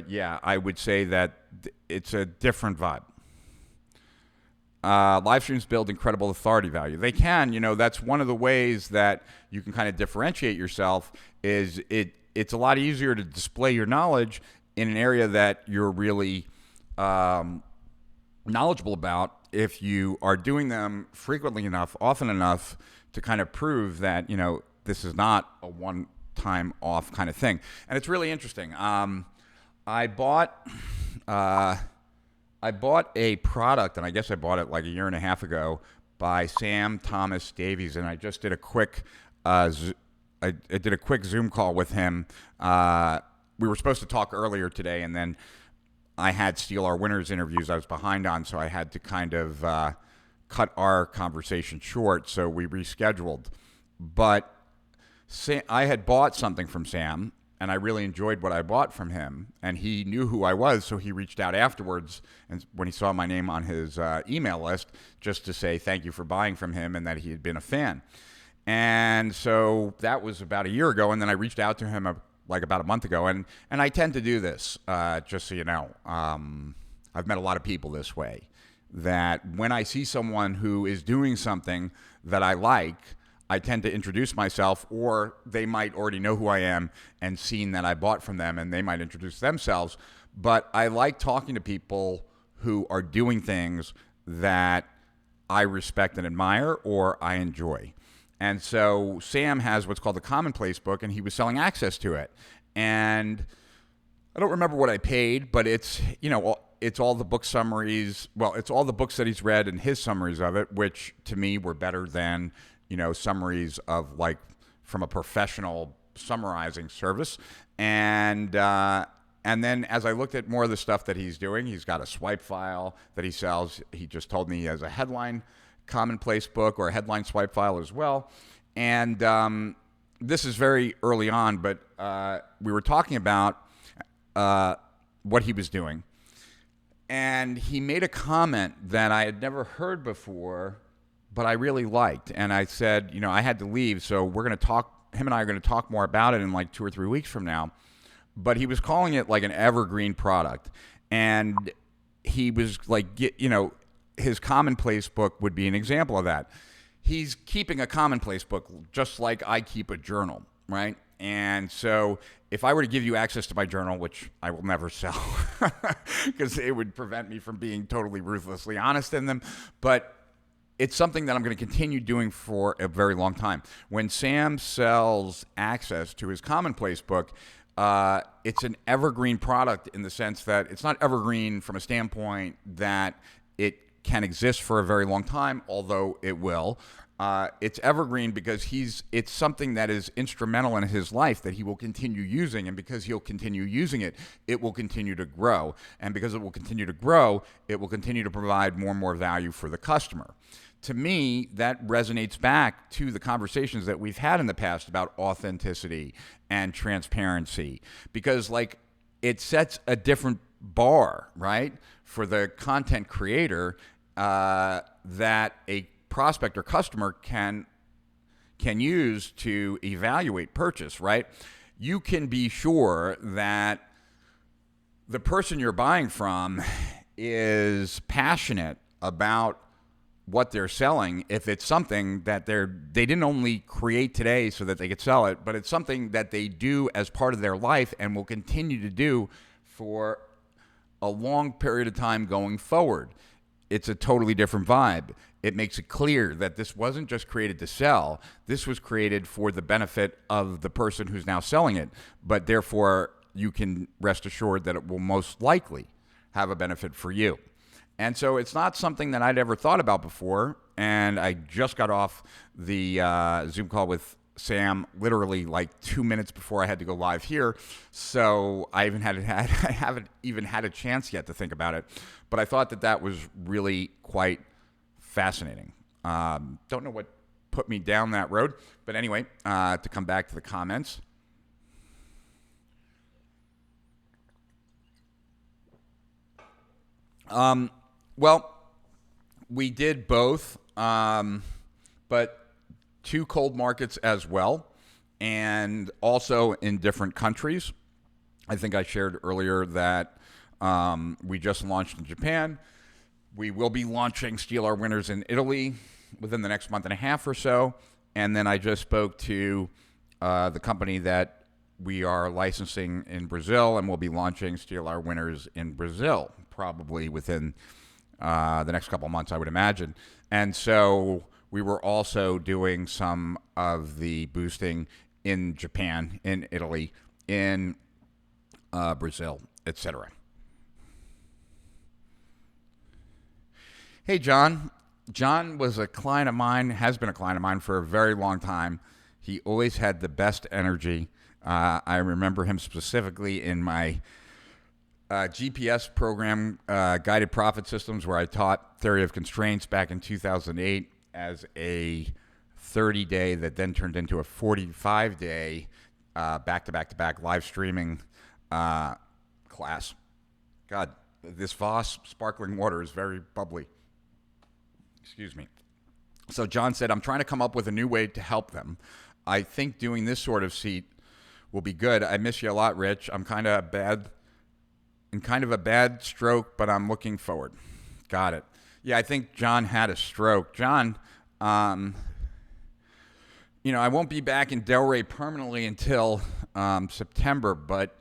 yeah, I would say that it's a different vibe. Live streams build incredible authority value. They can, that's one of the ways that you can kind of differentiate yourself. Is it's a lot easier to display your knowledge in an area that you're really knowledgeable about if you are doing them frequently enough, often enough, to kind of prove that this is not a one-time off kind of thing. And it's really interesting. I bought a product, and I guess I bought it like a year and a half ago, by Sam Thomas Davies, and I just did a quick I did a quick Zoom call with him. We were supposed to talk earlier today, and then I had Steal Our Winners interviews I was behind on, so I had to kind of cut our conversation short, so we rescheduled. But I had bought something from Sam, and I really enjoyed what I bought from him, and he knew who I was, so he reached out afterwards, and when he saw my name on his email list, just to say thank you for buying from him and that he had been a fan. And so that was about a year ago, and then I reached out to him like about a month ago, and I tend to do this, just so you know. I've met a lot of people this way, that when I see someone who is doing something that I like, I tend to introduce myself, or they might already know who I am and seen that I bought from them, and they might introduce themselves. But I like talking to people who are doing things that I respect and admire or I enjoy. And so Sam has what's called the Commonplace book, and he was selling access to it. And I don't remember what I paid, but it's all the book summaries. Well, it's all the books that he's read and his summaries of it, which to me were better than summaries of like from a professional summarizing service. And then as I looked at more of the stuff that he's doing, he's got a swipe file that he sells. He just told me he has a headline Commonplace book or a headline swipe file as well. And this is very early on, but we were talking about what he was doing. And he made a comment that I had never heard before, but I really liked. And I said, I had to leave, so we're going to talk, him and I are going to talk more about it in like 2 or 3 weeks from now. But he was calling it like an evergreen product. And he was like, his Commonplace book would be an example of that. He's keeping a Commonplace book just like I keep a journal, right? And so if I were to give you access to my journal, which I will never sell because it would prevent me from being totally ruthlessly honest in them, but it's something that I'm going to continue doing for a very long time. When Sam sells access to his Commonplace book, it's an evergreen product in the sense that it's not evergreen from a standpoint that it can exist for a very long time, although it will. It's evergreen because it's something that is instrumental in his life that he will continue using, and because he'll continue using it, it will continue to grow. And because it will continue to grow, it will continue to provide more and more value for the customer. To me, that resonates back to the conversations that we've had in the past about authenticity and transparency, because it sets a different bar, right, for the content creator that a prospect or customer can use to evaluate purchase, right? You can be sure that the person you're buying from is passionate about what they're selling if it's something that they didn't only create today so that they could sell it, but it's something that they do as part of their life and will continue to do for a long period of time going forward. It's a totally different vibe. It makes it clear that this wasn't just created to sell. This was created for the benefit of the person who's now selling it, but therefore you can rest assured that it will most likely have a benefit for you. And so it's not something that I'd ever thought about before, and I just got off the Zoom call with Sam literally like 2 minutes before I had to go live here. So I haven't even had a chance yet to think about it. But I thought that was really quite fascinating. Don't know what put me down that road. But anyway, to come back to the comments. Well, we did both, but 2 cold markets as well, and also in different countries. I think I shared earlier that we just launched in Japan. We will be launching Steal Our Winners in Italy within the next month and a half or so. And then I just spoke to the company that we are licensing in Brazil, and we'll be launching Steal Our Winners in Brazil probably within the next couple of months, I would imagine. And so we were also doing some of the boosting in Japan, in Italy, in Brazil, etc. Hey, John. John was a client of mine, has been a client of mine for a very long time. He always had the best energy. I remember him specifically in my GPS program, Guided Profit Systems, where I taught Theory of Constraints back in 2008 as a 30-day that then turned into a 45-day back-to-back-to-back live streaming class. God, this Voss sparkling water is very bubbly. Excuse me. So John said, I'm trying to come up with a new way to help them. I think doing this sort of seat will be good. I miss you a lot, Rich. I'm kind of a bad stroke, but I'm looking forward. Got it. Yeah, I think John had a stroke. John, I won't be back in Delray permanently until September, but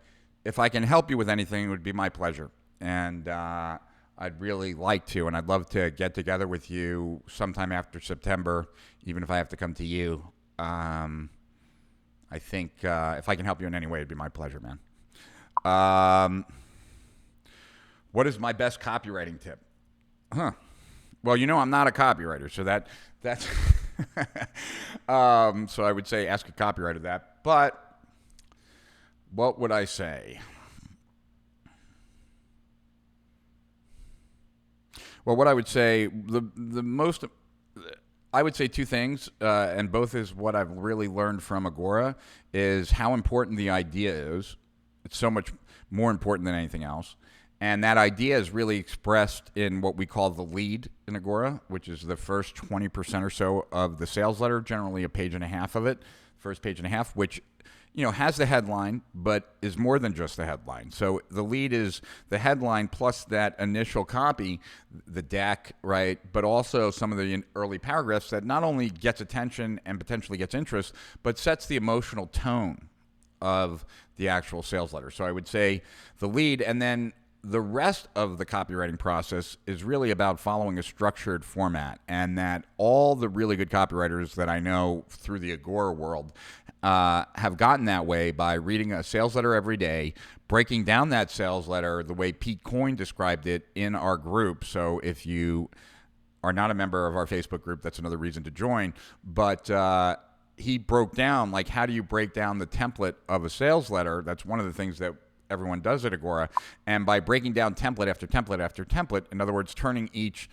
if I can help you with anything, it would be my pleasure. And I'd really like to, and I'd love to get together with you sometime after September, even if I have to come to you. I think if I can help you in any way, it'd be my pleasure, man. What is my best copywriting tip? Well, I'm not a copywriter, so that's so I would say ask a copywriter that. But what would I say? Well, what I would say, I would say 2 things, and both is what I've really learned from Agora, is how important the idea is. It's so much more important than anything else. And that idea is really expressed in what we call the lead in Agora, which is the first 20% or so of the sales letter, generally a page and a half of it, first page and a half, which has the headline, but is more than just the headline. So the lead is the headline plus that initial copy, the deck, right? But also some of the early paragraphs that not only gets attention and potentially gets interest, but sets the emotional tone of the actual sales letter. So I would say the lead, and then the rest of the copywriting process is really about following a structured format, and that all the really good copywriters that I know through the Agora world have gotten that way by reading a sales letter every day, breaking down that sales letter the way Pete Coyne described it in our group. So if you are not a member of our Facebook group, that's another reason to join. But he broke down, like, how do you break down the template of a sales letter? That's one of the things that everyone does at Agora. And by breaking down template after template after template, in other words, turning each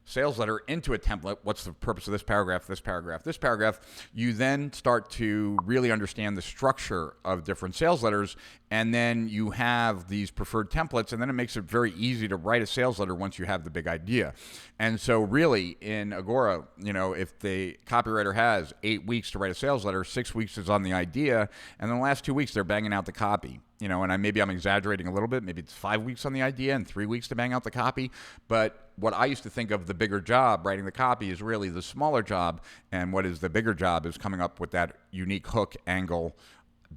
sales letter into a template, what's the purpose of this paragraph, this paragraph, this paragraph, you then start to really understand the structure of different sales letters, and then you have these preferred templates, and then it makes it very easy to write a sales letter once you have the big idea. And so really in Agora, if the copywriter has 8 weeks to write a sales letter, 6 weeks is on the idea, and then the last 2 weeks they're banging out the copy. And maybe I'm exaggerating a little bit. Maybe it's 5 weeks on the idea and 3 weeks to bang out the copy. But what I used to think of the bigger job, writing the copy, is really the smaller job. And what is the bigger job is coming up with that unique hook, angle,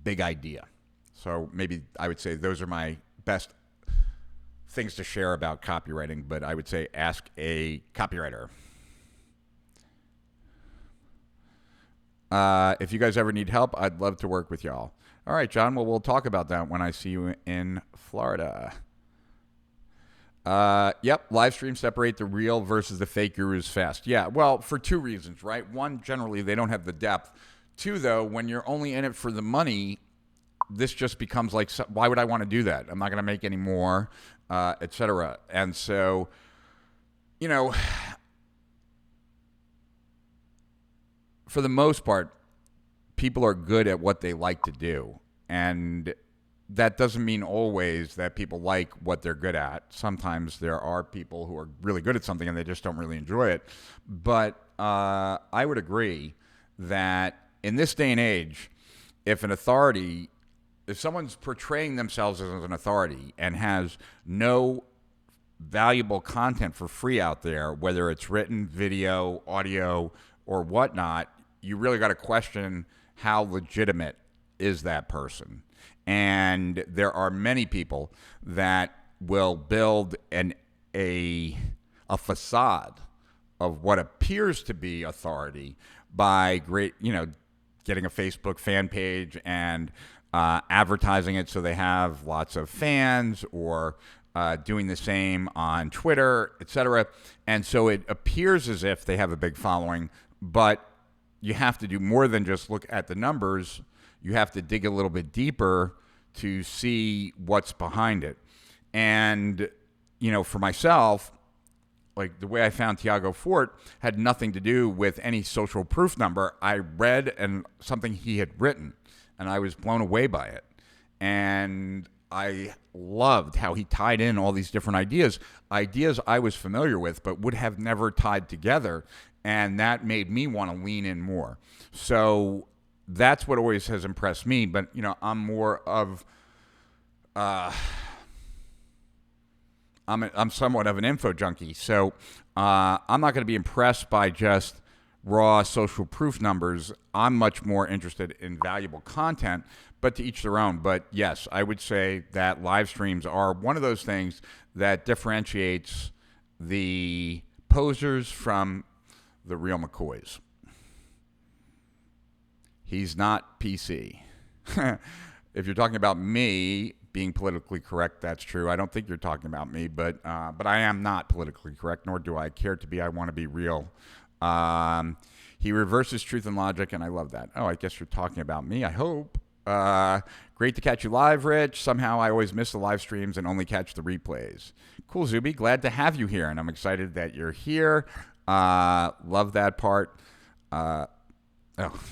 big idea. So maybe I would say those are my best things to share about copywriting. But I would say ask a copywriter. If you guys ever need help, I'd love to work with y'all. All right, John. Well, we'll talk about that when I see you in Florida. Yep, live streams separate the real versus the fake gurus fast. Yeah, well, for two reasons, right? One, generally, they don't have the depth. Two, though, when you're only in it for the money, this just becomes like, why would I want to do that? I'm not going to make any more, et cetera. And so, you know, for the most part, people are good at what they like to do. And that doesn't mean always that people like what they're good at. Sometimes there are people who are really good at something and they just don't really enjoy it. But I would agree that in this day and age, if someone's portraying themselves as an authority and has no valuable content for free out there, whether it's written, video, audio, or whatnot, you really got to question how legitimate is that person. And there are many people that will build a facade of what appears to be authority by getting a Facebook fan page and advertising it so they have lots of fans, or doing the same on Twitter, etc. And so it appears as if they have a big following, but you have to do more than just look at the numbers. You have to dig a little bit deeper to see what's behind it. And, for myself, like the way I found Tiago Fort had nothing to do with any social proof number. I read something he had written, and I was blown away by it. And I loved how he tied in all these different ideas I was familiar with, but would have never tied together. And that made me want to lean in more. So that's what always has impressed me. But, I'm more of, I'm somewhat of an info junkie. So I'm not going to be impressed by just raw social proof numbers. I'm much more interested in valuable content, but to each their own. But yes, I would say that live streams are one of those things that differentiates the posers from the real McCoys. He's not PC. If you're talking about me being politically correct, that's true. I don't think you're talking about me, but I am not politically correct, nor do I care to be. I want to be real. He reverses truth and logic, and I love that. Oh, I guess you're talking about me, I hope. Great to catch you live, Rich. Somehow I always miss the live streams and only catch the replays. Cool, Zuby. Glad to have you here, and I'm excited that you're here. Love that part.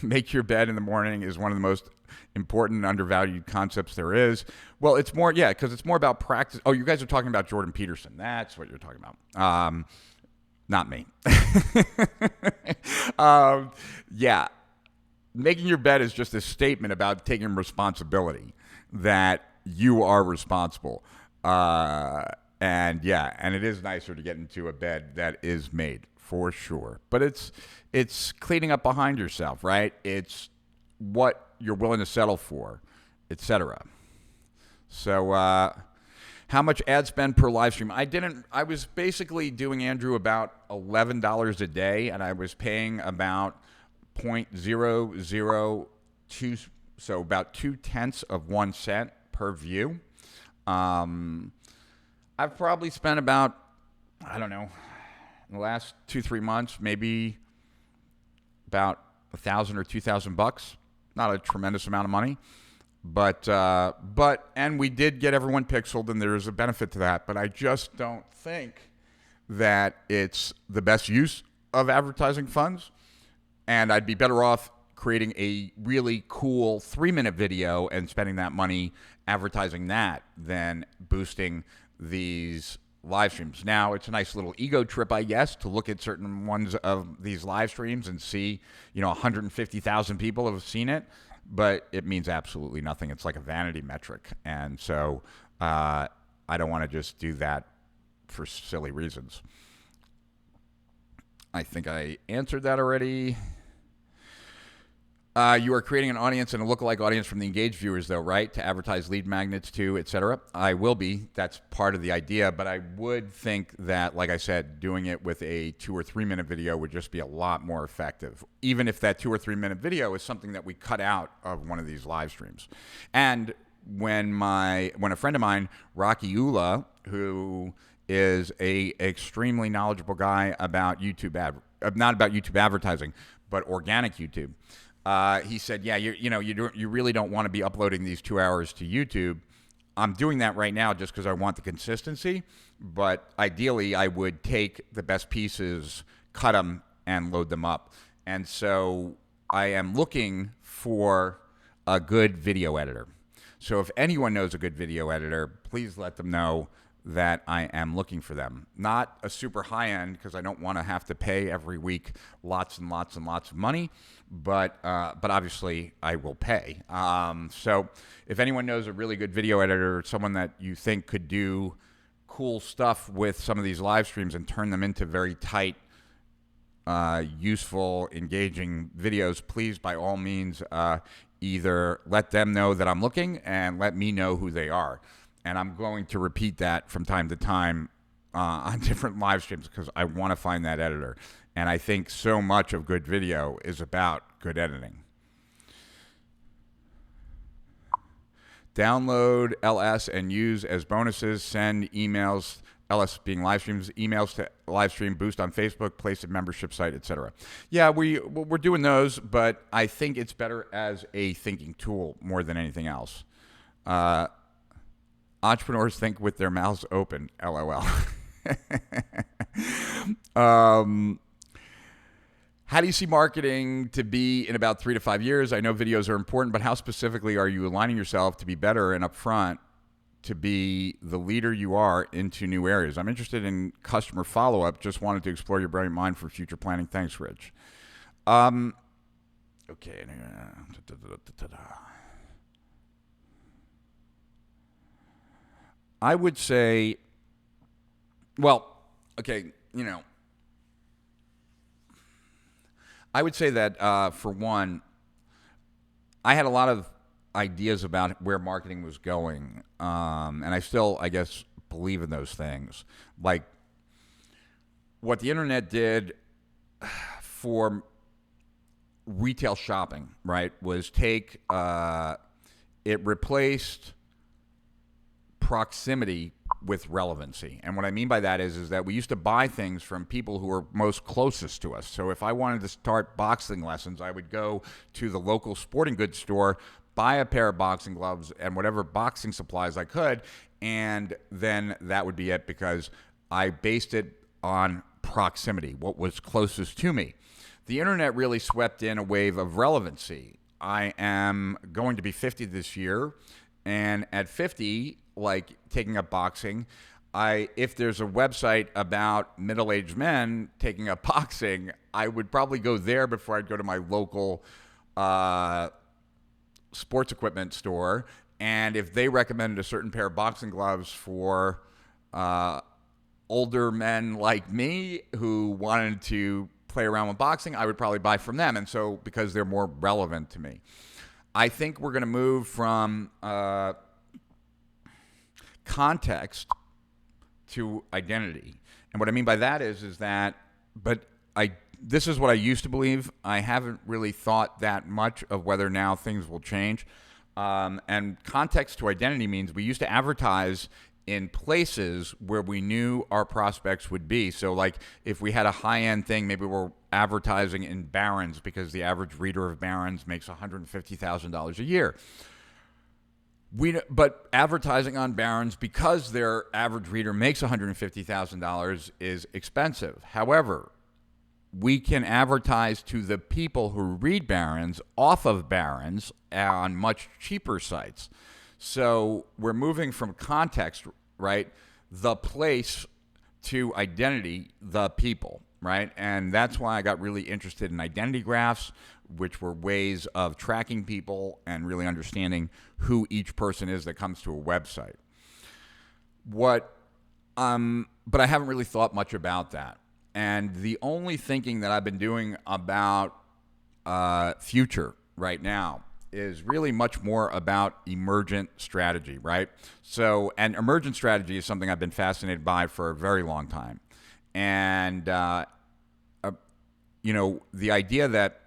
Make your bed in the morning is one of the most important and undervalued concepts there is. Well, it's more, because it's more about practice. Oh, you guys are talking about Jordan Peterson. That's what you're talking about. Not me. Making your bed is just a statement about taking responsibility, that you are responsible. And it is nicer to get into a bed that is made, for sure. But it's cleaning up behind yourself, right? It's what you're willing to settle for, etc. So how much ad spend per live stream? I was basically doing, Andrew, about $11 a day, and I was paying about 0.002, so about 0.2 of 1 cent per view. I've probably spent about, I don't know, in the last 2-3 months, maybe about $1,000 or $2,000. Not a tremendous amount of money, but we did get everyone pixeled, and there's a benefit to that. But I just don't think that it's the best use of advertising funds, and I'd be better off creating a really cool 3-minute video and spending that money advertising that than boosting these live streams. Now, it's a nice little ego trip, I guess, to look at certain ones of these live streams and see, 150,000 people have seen it, but it means absolutely nothing. It's like a vanity metric. And so I don't want to just do that for silly reasons. I think I answered that already. You are creating an audience and a lookalike audience from the engaged viewers, though, right? To advertise lead magnets to, et cetera. I will be. That's part of the idea. But I would think that, like I said, doing it with a 2 or 3 minute video would just be a lot more effective, even if that 2 or 3 minute video is something that we cut out of one of these live streams. And when a friend of mine, Rocky Ula, who is a extremely knowledgeable guy about not about YouTube advertising, but organic YouTube. He said, "Yeah, you really don't want to be uploading these 2 hours to YouTube. I'm doing that right now just because I want the consistency. But ideally, I would take the best pieces, cut them, and load them up. And so I am looking for a good video editor. So if anyone knows a good video editor, please let them know that I am looking for them. Not a super high end, because I don't want to have to pay every week lots and lots and lots of money, but obviously I will pay. So if anyone knows a really good video editor, someone that you think could do cool stuff with some of these live streams and turn them into very tight, useful, engaging videos, please, by all means, either let them know that I'm looking and let me know who they are. And I'm going to repeat that from time to time on different live streams because I want to find that editor. And I think so much of good video is about good editing. Download LS and use as bonuses. Send emails, LS being live streams, emails to live stream, boost on Facebook, place a membership site, etc. Yeah, we're doing those, but I think it's better as a thinking tool more than anything else. Entrepreneurs think with their mouths open, LOL. How do you see marketing to be in about 3 to 5 years? I know videos are important, but how specifically are you aligning yourself to be better and upfront to be the leader you are into new areas? I'm interested in customer follow-up. Just wanted to explore your brilliant mind for future planning. Thanks, Rich. Okay. I would say, I would say that for one, I had a lot of ideas about where marketing was going, and I still, I guess, believe in those things. Like what the internet did for retail shopping, right, was it replaced proximity with relevancy. And what I mean by that is that we used to buy things from people who were most closest to us. So if I wanted to start boxing lessons, I would go to the local sporting goods store, buy a pair of boxing gloves and whatever boxing supplies I could, and then that would be it because I based it on proximity, what was closest to me. The internet really swept in a wave of relevancy. I am going to be 50 this year, and at 50, like taking up boxing, if there's a website about middle-aged men taking up boxing, I would probably go there before I'd go to my local sports equipment store. And if they recommended a certain pair of boxing gloves for older men like me who wanted to play around with boxing, I would probably buy from them. And so because they're more relevant to me. I think we're going to move from context to identity. And what I mean by that is that, this is what I used to believe. I haven't really thought that much of whether now things will change. And context to identity means we used to advertise in places where we knew our prospects would be. So like if we had a high-end thing, maybe we're advertising in Barron's because the average reader of Barron's makes $150,000 a year. But advertising on Barron's because their average reader makes $150,000 is expensive. However, we can advertise to the people who read Barron's off of Barron's on much cheaper sites. So we're moving from context, right, the place, to identity, the people, right? And that's why I got really interested in identity graphs, which were ways of tracking people and really understanding who each person is that comes to a website. But I haven't really thought much about that. And the only thinking that I've been doing about future right now is really much more about emergent strategy, right? So, and emergent strategy is something I've been fascinated by for a very long time. And, the idea that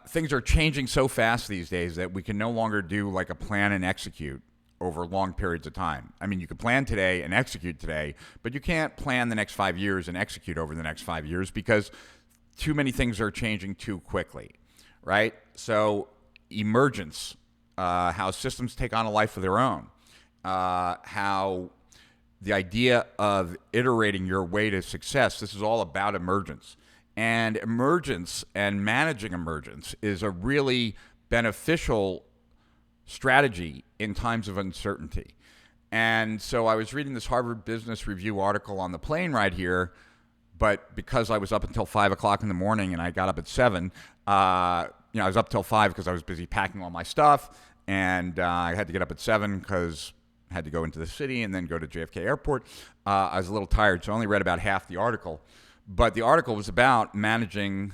things are changing so fast these days that we can no longer do like a plan and execute. over long periods of time. I mean, you can plan today and execute today, but you can't plan the next 5 years and execute over the next 5 years because too many things are changing too quickly, right? So emergence, how systems take on a life of their own, how the idea of iterating your way to success, this is all about emergence. And emergence and managing emergence is a really beneficial strategy in times of uncertainty. And so I was reading this Harvard Business Review article on the plane ride here, but because I was up until 5 o'clock in the morning and I got up at 7, I was up till 5 because I was busy packing all my stuff, and I had to get up at 7 because I had to go into the city and then go to JFK Airport. I was a little tired, so I only read about half the article. But the article was about managing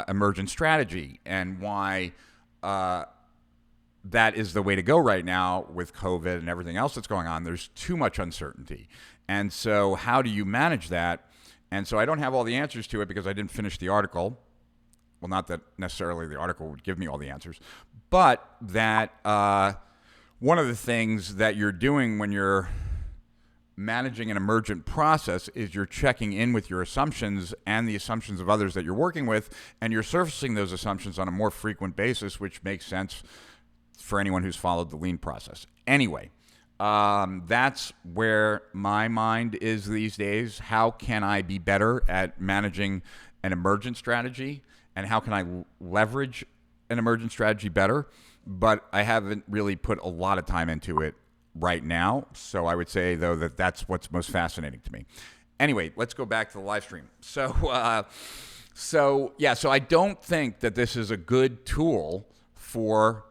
emergent strategy and why that is the way to go right now with COVID and everything else that's going on. There's too much uncertainty. And so how do you manage that? And so I don't have all the answers to it because I didn't finish the article. Well, not that necessarily the article would give me all the answers, but that one of the things that you're doing when you're managing an emergent process is you're checking in with your assumptions and the assumptions of others that you're working with, and you're surfacing those assumptions on a more frequent basis, which makes sense for anyone who's followed the lean process. Anyway, that's where my mind is these days. How can I be better at managing an emergent strategy, and how can I leverage an emergent strategy better? But I haven't really put a lot of time into it right now. So I would say, though, that that's what's most fascinating to me. Anyway, let's go back to the live stream. So I don't think that this is a good tool for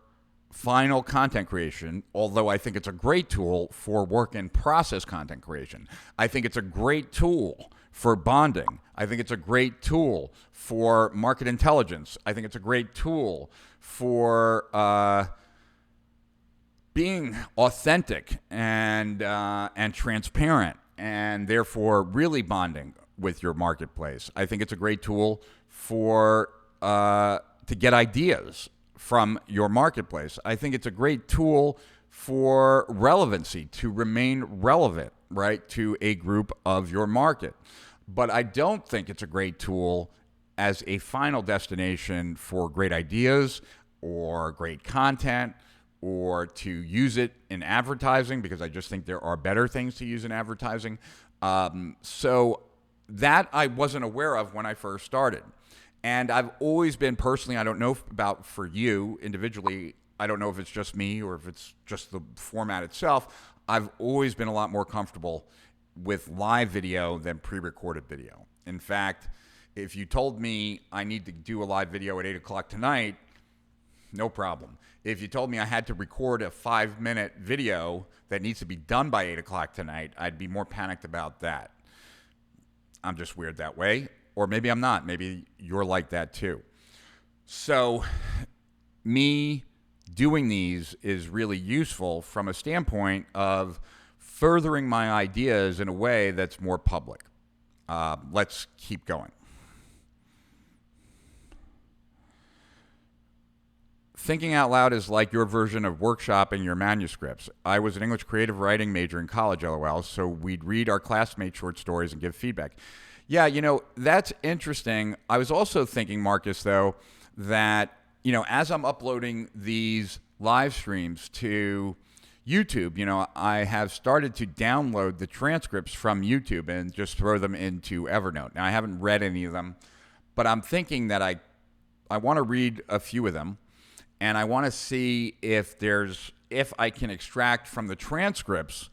final content creation, although I think it's a great tool for work in process content creation. I think it's a great tool for bonding. I think it's a great tool for market intelligence. I think it's a great tool for being authentic and transparent, and therefore really bonding with your marketplace. I think it's a great tool for to get ideas from your marketplace. I think it's a great tool for relevancy, to remain relevant, right, to a group of your market. But I don't think it's a great tool as a final destination for great ideas or great content, or to use it in advertising, because I just think there are better things to use in advertising. So that I wasn't aware of when I first started. And I've always been personally, I don't know about for you individually, I don't know if it's just me or if it's just the format itself, I've always been a lot more comfortable with live video than pre-recorded video. In fact, if you told me I need to do a live video at 8 o'clock tonight, no problem. If you told me I had to record a 5-minute video that needs to be done by 8 o'clock tonight, I'd be more panicked about that. I'm just weird that way. Or maybe I'm not. Maybe you're like that too. So me doing these is really useful from a standpoint of furthering my ideas in a way that's more public. Let's keep going. Thinking out loud is like your version of workshopping your manuscripts. I was an English creative writing major in college, LOL, so we'd read our classmates' short stories and give feedback. Yeah, that's interesting. I was also thinking, Marcus, though, that, as I'm uploading these live streams to YouTube, I have started to download the transcripts from YouTube and just throw them into Evernote. Now, I haven't read any of them, but I'm thinking that I want to read a few of them, and I want to see if I can extract from the transcripts,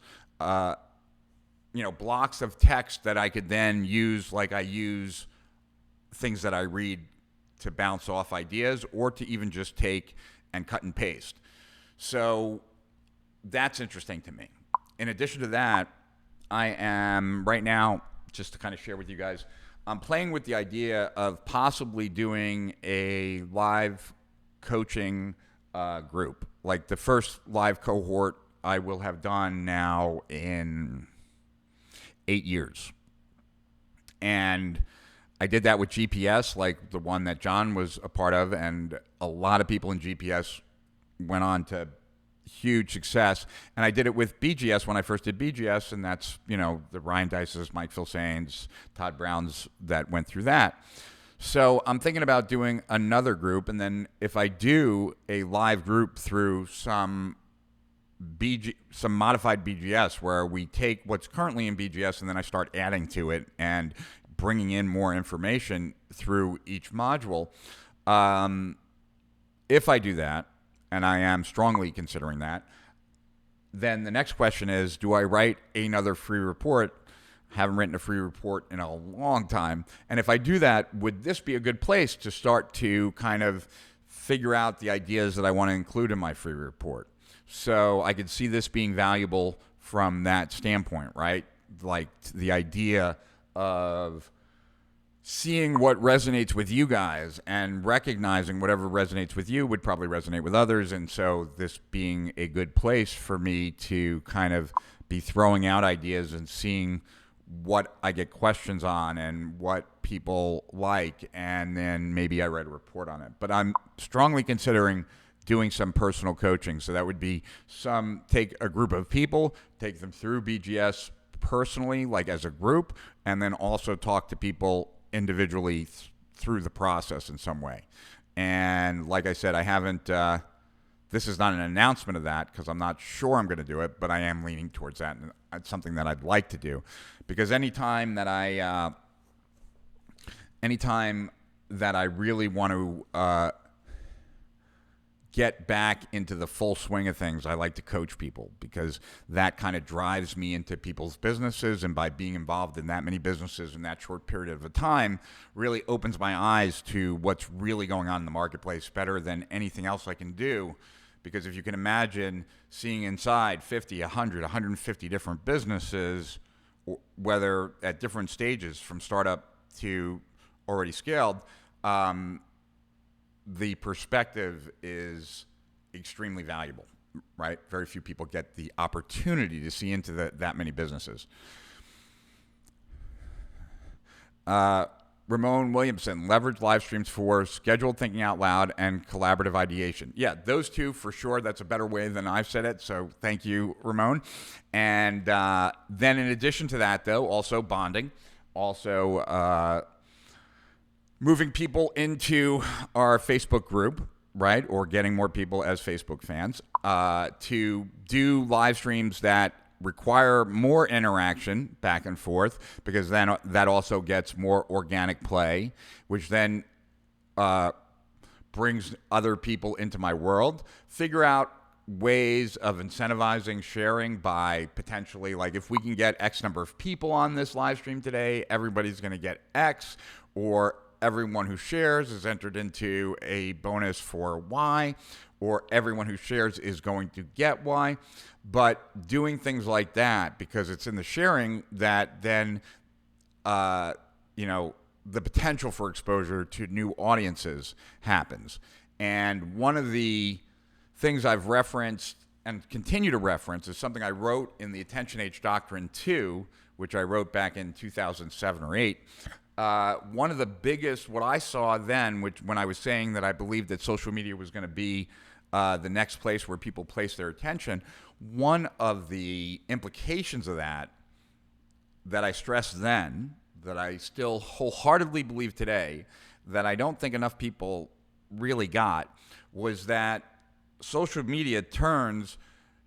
blocks of text that I could then use, like I use things that I read to bounce off ideas, or to even just take and cut and paste. So that's interesting to me. In addition to that, I am right now, just to kind of share with you guys, I'm playing with the idea of possibly doing a live coaching group. Like the first live cohort I will have done now in 8 years. And I did that with GPS, like the one that John was a part of, and a lot of people in GPS went on to huge success. And I did it with BGS when I first did BGS, and that's, the Ryan Dice's, Mike Filsane's, Todd Brown's that went through that. So I'm thinking about doing another group, and then if I do a live group through some modified BGS where we take what's currently in BGS and then I start adding to it and bringing in more information through each module. If I do that, and I am strongly considering that, then the next question is, do I write another free report? Haven't written a free report in a long time. And if I do that, would this be a good place to start to kind of figure out the ideas that I want to include in my free report? So I could see this being valuable from that standpoint, right? Like the idea of seeing what resonates with you guys and recognizing whatever resonates with you would probably resonate with others. And so this being a good place for me to kind of be throwing out ideas and seeing what I get questions on and what people like, and then maybe I write a report on it. But I'm strongly considering doing some personal coaching. So that would be take a group of people, take them through BGS personally, like as a group, and then also talk to people individually through the process in some way. And like I said, I haven't, this is not an announcement of that because I'm not sure I'm going to do it, but I am leaning towards that. And it's something that I'd like to do, because anytime that I really want to get back into the full swing of things, I like to coach people, because that kind of drives me into people's businesses, and by being involved in that many businesses in that short period of a time really opens my eyes to what's really going on in the marketplace better than anything else I can do. Because if you can imagine seeing inside 50, 100, 150 different businesses, whether at different stages from startup to already scaled, the perspective is extremely valuable, right? Very few people get the opportunity to see into that many businesses. Ramon Williamson, leverage live streams for scheduled thinking out loud and collaborative ideation. Yeah, those two for sure. That's a better way than I've said it. So thank you, Ramon. And then in addition to that, though, also bonding, also moving people into our Facebook group, right? Or getting more people as Facebook fans to do live streams that require more interaction back and forth, because then that also gets more organic play, which then brings other people into my world. Figure out ways of incentivizing sharing by potentially, like, if we can get X number of people on this live stream today, everybody's going to get X, or everyone who shares is entered into a bonus for Y, or everyone who shares is going to get Y. But doing things like that, because it's in the sharing that then, the potential for exposure to new audiences happens. And one of the things I've referenced and continue to reference is something I wrote in the Attention Age Doctrine 2, which I wrote back in 2007 or 8. One of the biggest, what I saw then, when I was saying that I believed that social media was going to be the next place where people place their attention, one of the implications of that I stressed then, that I still wholeheartedly believe today, that I don't think enough people really got, was that social media turns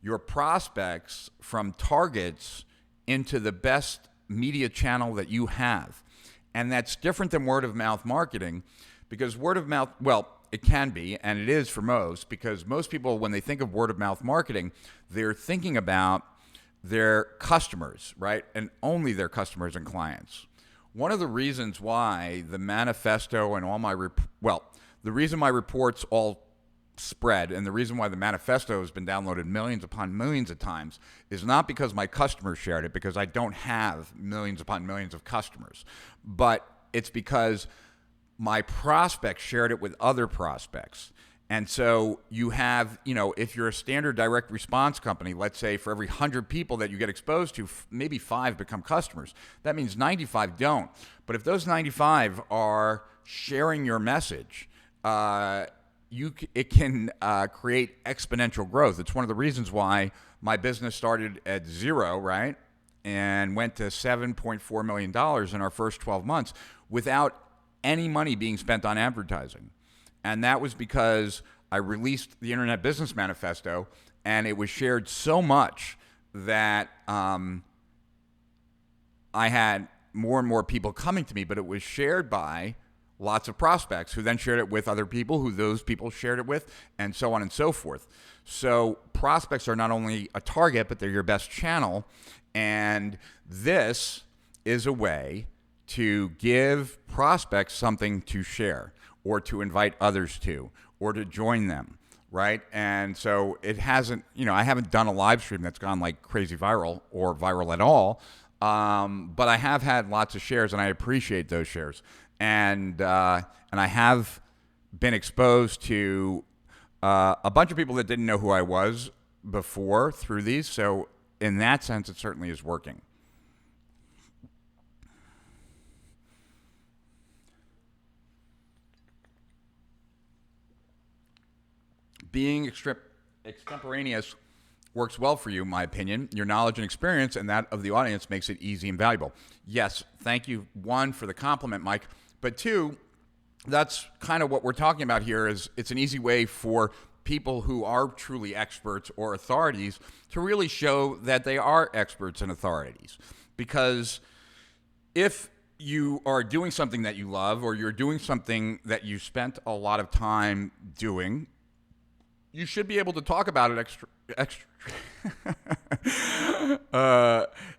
your prospects from targets into the best media channel that you have. And that's different than word of mouth marketing, because word of mouth, well, it can be, and it is for most, because most people, when they think of word of mouth marketing, they're thinking about their customers, right? And only their customers and clients. One of the reasons why the manifesto and all the reason my reports all spread, and the reason why the manifesto has been downloaded millions upon millions of times, is not because my customers shared it, because I don't have millions upon millions of customers, but it's because my prospects shared it with other prospects. And so you have, if you're a standard direct response company, let's say for every 100 people that you get exposed to, maybe 5 become customers. That means 95 don't. But if those 95 are sharing your message, it can create exponential growth. It's one of the reasons why my business started at zero, right, and went to $7.4 million in our first 12 months without any money being spent on advertising. And that was because I released the Internet Business Manifesto, and it was shared so much that I had more and more people coming to me, but it was shared by lots of prospects who then shared it with other people who those people shared it with, and so on and so forth. So prospects are not only a target, but they're your best channel. And this is a way to give prospects something to share or to invite others to or to join them, right? And so it hasn't, I haven't done a live stream that's gone like crazy viral or viral at all, but I have had lots of shares, and I appreciate those shares. And I have been exposed to a bunch of people that didn't know who I was before through these. So in that sense, it certainly is working. Being extemporaneous works well for you, in my opinion. Your knowledge and experience and that of the audience makes it easy and valuable. Yes, thank you, one, for the compliment, Mike. But two, that's kind of what we're talking about here. Is it's an easy way for people who are truly experts or authorities to really show that they are experts and authorities. Because if you are doing something that you love, or you're doing something that you spent a lot of time doing, you should be able to talk about it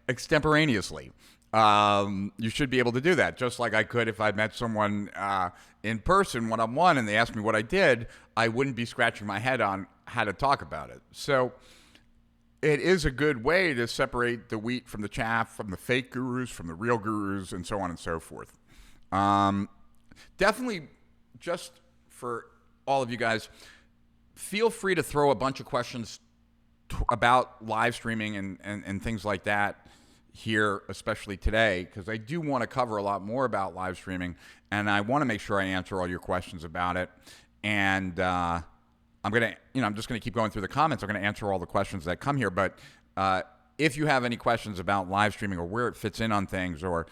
extemporaneously. You should be able to do that, just like I could if I met someone in person one-on-one and they asked me what I did. I wouldn't be scratching my head on how to talk about it. So it is a good way to separate the wheat from the chaff, from the fake gurus, from the real gurus, and so on and so forth. Definitely, just for all of you guys, feel free to throw a bunch of questions about live streaming and things like that here, especially today, because I do want to cover a lot more about live streaming, and I want to make sure I answer all your questions about it. And I'm just gonna keep going through the comments. I'm gonna answer all the questions that come here. But if you have any questions about live streaming or where it fits in on things or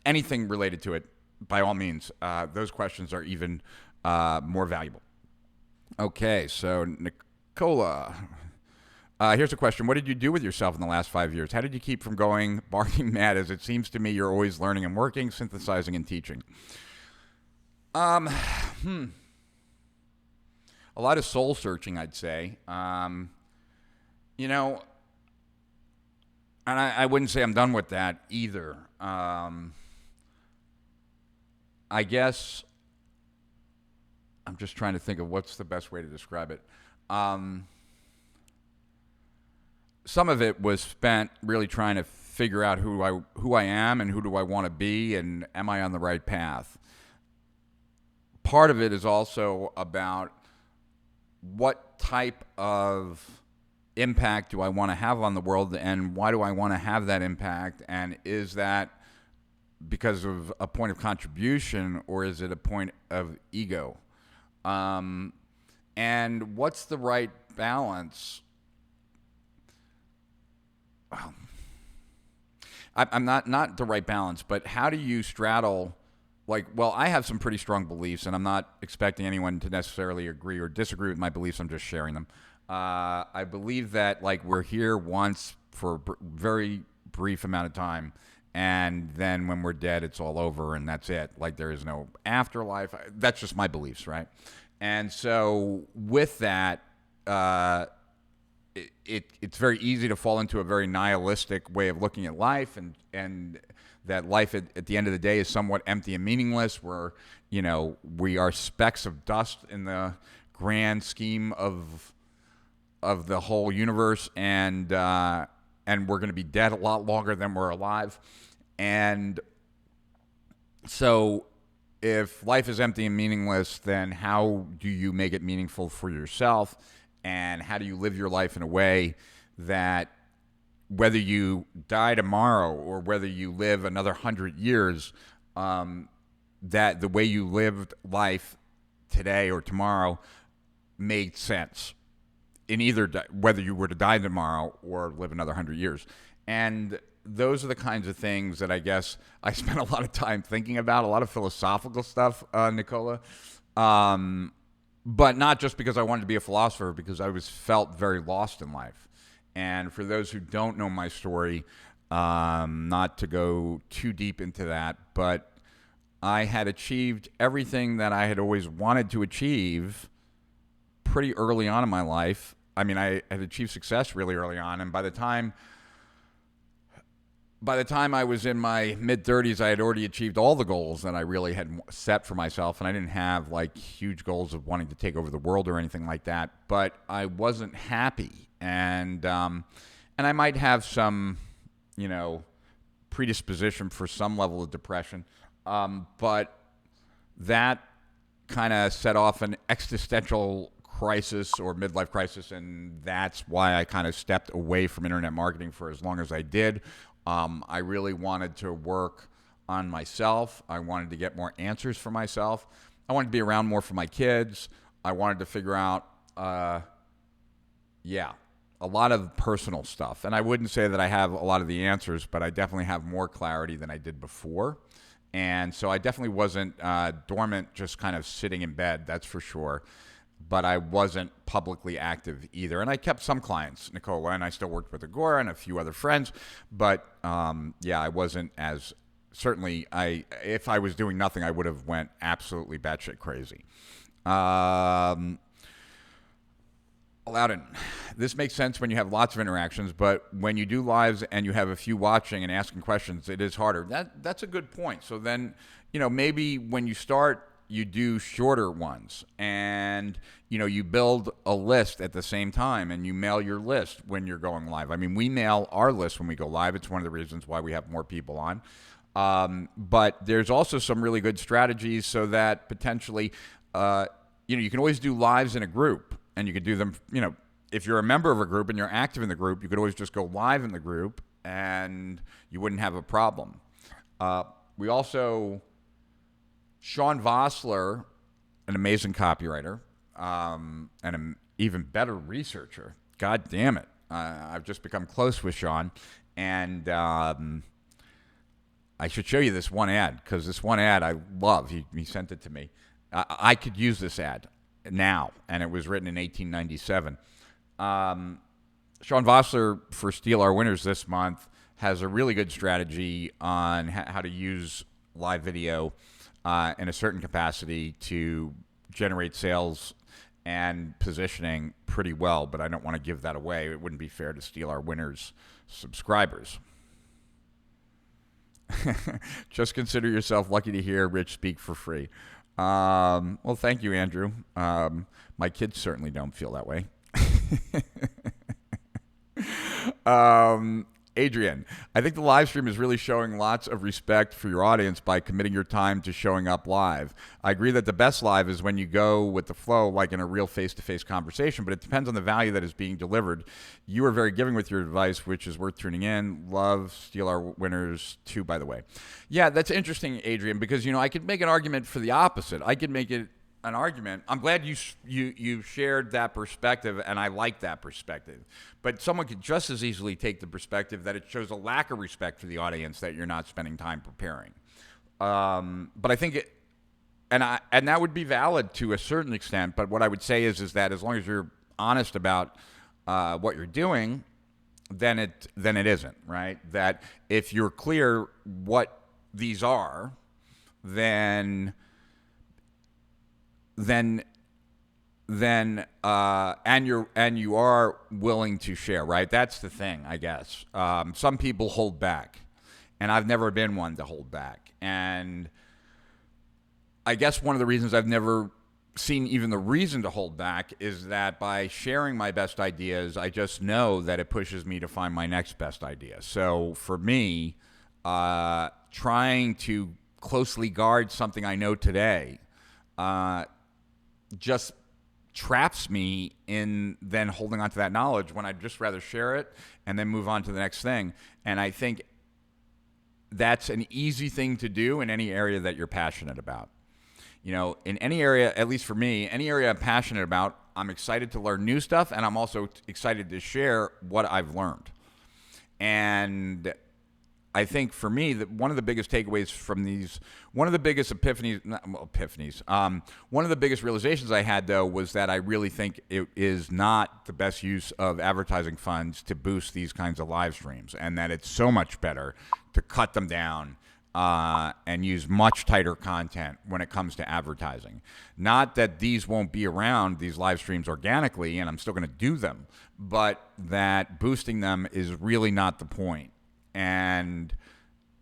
anything related to it, by all means, those questions are even more valuable. Okay, so Nicola, here's a question. What did you do with yourself in the last 5 years? How did you keep from going barking mad? As it seems to me you're always learning and working, synthesizing and teaching. A lot of soul searching, I'd say. And I wouldn't say I'm done with that either. I guess I'm just trying to think of what's the best way to describe it. Some of it was spent really trying to figure out who I am and who do I want to be, and am I on the right path. Part of it is also about what type of impact do I want to have on the world, and why do I want to have that impact, and is that because of a point of contribution, or is it a point of ego? And what's the right balance? Well, I'm not the right balance, but how do you straddle, I have some pretty strong beliefs, and I'm not expecting anyone to necessarily agree or disagree with my beliefs. I'm just sharing them. I believe that we're here once for a very brief amount of time, and then when we're dead, it's all over, and that's it. There is no afterlife. That's just my beliefs, right? And so with that, it's very easy to fall into a very nihilistic way of looking at life, and that life at the end of the day is somewhat empty and meaningless. Where we are specks of dust in the grand scheme of the whole universe, and we're going to be dead a lot longer than we're alive. And so if life is empty and meaningless, then how do you make it meaningful for yourself? And how do you live your life in a way that whether you die tomorrow or whether you live another 100 years, that the way you lived life today or tomorrow made sense in either whether you were to die tomorrow or live another 100 years. And those are the kinds of things that I guess I spent a lot of time thinking about, a lot of philosophical stuff, Nicola. But not just because I wanted to be a philosopher, because I felt very lost in life. And for those who don't know my story, not to go too deep into that, but I had achieved everything that I had always wanted to achieve pretty early on in my life. I mean, I had achieved success really early on, and by the time I was in my mid-30s, I had already achieved all the goals that I really had set for myself, and I didn't have like huge goals of wanting to take over the world or anything like that, but I wasn't happy, and I might have some, predisposition for some level of depression, but that kind of set off an existential crisis or midlife crisis, and that's why I kind of stepped away from internet marketing for as long as I did. I really wanted to work on myself. I wanted to get more answers for myself. I wanted to be around more for my kids. I wanted to figure out, a lot of personal stuff. And I wouldn't say that I have a lot of the answers, but I definitely have more clarity than I did before. And so I definitely wasn't dormant, just kind of sitting in bed, that's for sure. But I wasn't publicly active either. And I kept some clients, Nicola, and I still worked with Agora and a few other friends. But I wasn't as, certainly, if I was doing nothing, I would have went absolutely batshit crazy. Loudon, this makes sense when you have lots of interactions, but when you do lives and you have a few watching and asking questions, it is harder. That's a good point. So then, maybe when you start, you do shorter ones, and you build a list at the same time, and you mail your list when you're going live. I mean, we mail our list when we go live. It's one of the reasons why we have more people on. But there's also some really good strategies so that potentially, you can always do lives in a group, and you could do them. If you're a member of a group and you're active in the group, you could always just go live in the group, and you wouldn't have a problem. We also. Sean Vossler, an amazing copywriter, and an even better researcher. God damn it. I've just become close with Sean. And I should show you this one ad, because this one ad I love. He sent it to me. I could use this ad now, and it was written in 1897. Sean Vossler, for Steal Our Winners this month, has a really good strategy on how to use live video in a certain capacity to generate sales and positioning pretty well, but I don't want to give that away. It wouldn't be fair to Steal Our Winners subscribers. Just consider yourself lucky to hear Rich speak for free. Well, thank you, Andrew. My kids certainly don't feel that way. Adrian, I think the live stream is really showing lots of respect for your audience by committing your time to showing up live. I agree that the best live is when you go with the flow, like in a real face-to-face conversation, but it depends on the value that is being delivered. You are very giving with your advice, which is worth tuning in. Love, Steal Our Winners too, by the way. Yeah, that's interesting, Adrian, because, I could make an argument for the opposite. I could make it an argument. I'm glad you shared that perspective, and I like that perspective. But someone could just as easily take the perspective that it shows a lack of respect for the audience that you're not spending time preparing. But I think and that would be valid to a certain extent. But what I would say is that as long as you're honest about what you're doing, then it isn't, right? That if you're clear what these are, then and you are willing to share, right? That's the thing, I guess. Some people hold back, and I've never been one to hold back. And I guess one of the reasons I've never seen even the reason to hold back is that by sharing my best ideas, I just know that it pushes me to find my next best idea. So for me, trying to closely guard something I know today just traps me in then holding on to that knowledge when I'd just rather share it and then move on to the next thing. And I think that's an easy thing to do in any area that you're passionate about. In any area, at least for me, any area I'm passionate about, I'm excited to learn new stuff, and I'm also excited to share what I've learned. And I think for me, that one of the biggest takeaways from these, one of the biggest one of the biggest realizations I had, though, was that I really think it is not the best use of advertising funds to boost these kinds of live streams, and that it's so much better to cut them down and use much tighter content when it comes to advertising. Not that these won't be around, these live streams, organically, and I'm still going to do them, but that boosting them is really not the point. And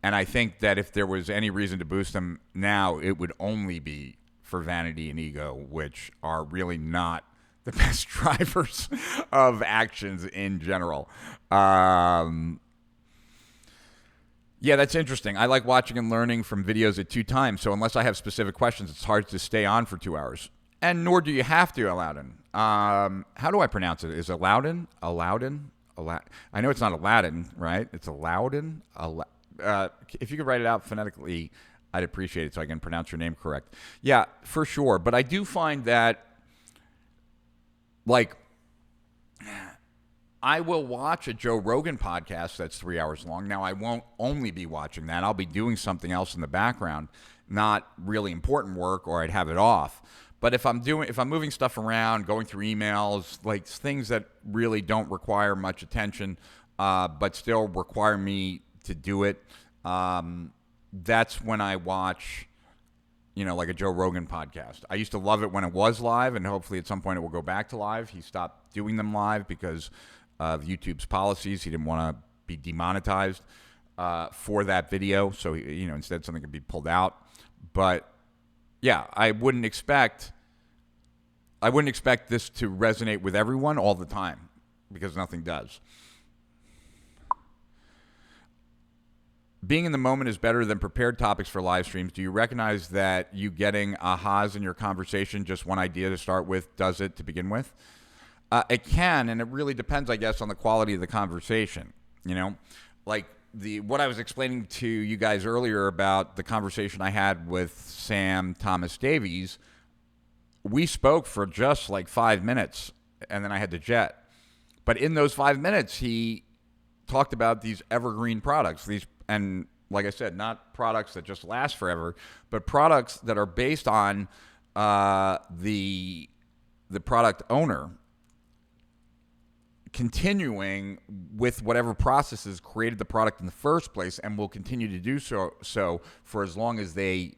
I think that if there was any reason to boost them now, it would only be for vanity and ego, which are really not the best drivers of actions in general. Yeah, that's interesting. I like watching and learning from videos at 2 times, so unless I have specific questions, it's hard to stay on for 2 hours. And nor do you have to, Aladdin. How do I pronounce it? Is Aladdin? Aladdin? I know it's not Aladdin, right? It's Aladdin. If you could write it out phonetically, I'd appreciate it so I can pronounce your name correct. Yeah, for sure. But I do find that, I will watch a Joe Rogan podcast that's 3 hours long. Now, I won't only be watching that. I'll be doing something else in the background, not really important work, or I'd have it off. But if I'm moving stuff around, going through emails, things that really don't require much attention, but still require me to do it, that's when I watch, a Joe Rogan podcast. I used to love it when it was live, and hopefully at some point it will go back to live. He stopped doing them live because of YouTube's policies. He didn't want to be demonetized for that video, so instead something could be pulled out. But yeah, I wouldn't expect this to resonate with everyone all the time, because nothing does. Being in the moment is better than prepared topics for live streams. Do you recognize that you getting ahas in your conversation, just one idea to start with, does it to begin with? It can, and it really depends, I guess, on the quality of the conversation. What I was explaining to you guys earlier about the conversation I had with Sam Thomas Davies, we spoke for just 5 minutes, and then I had to jet. But in those 5 minutes, he talked about these evergreen products, and like I said, not products that just last forever, but products that are based on the product owner continuing with whatever processes created the product in the first place, and will continue to do so for as long as they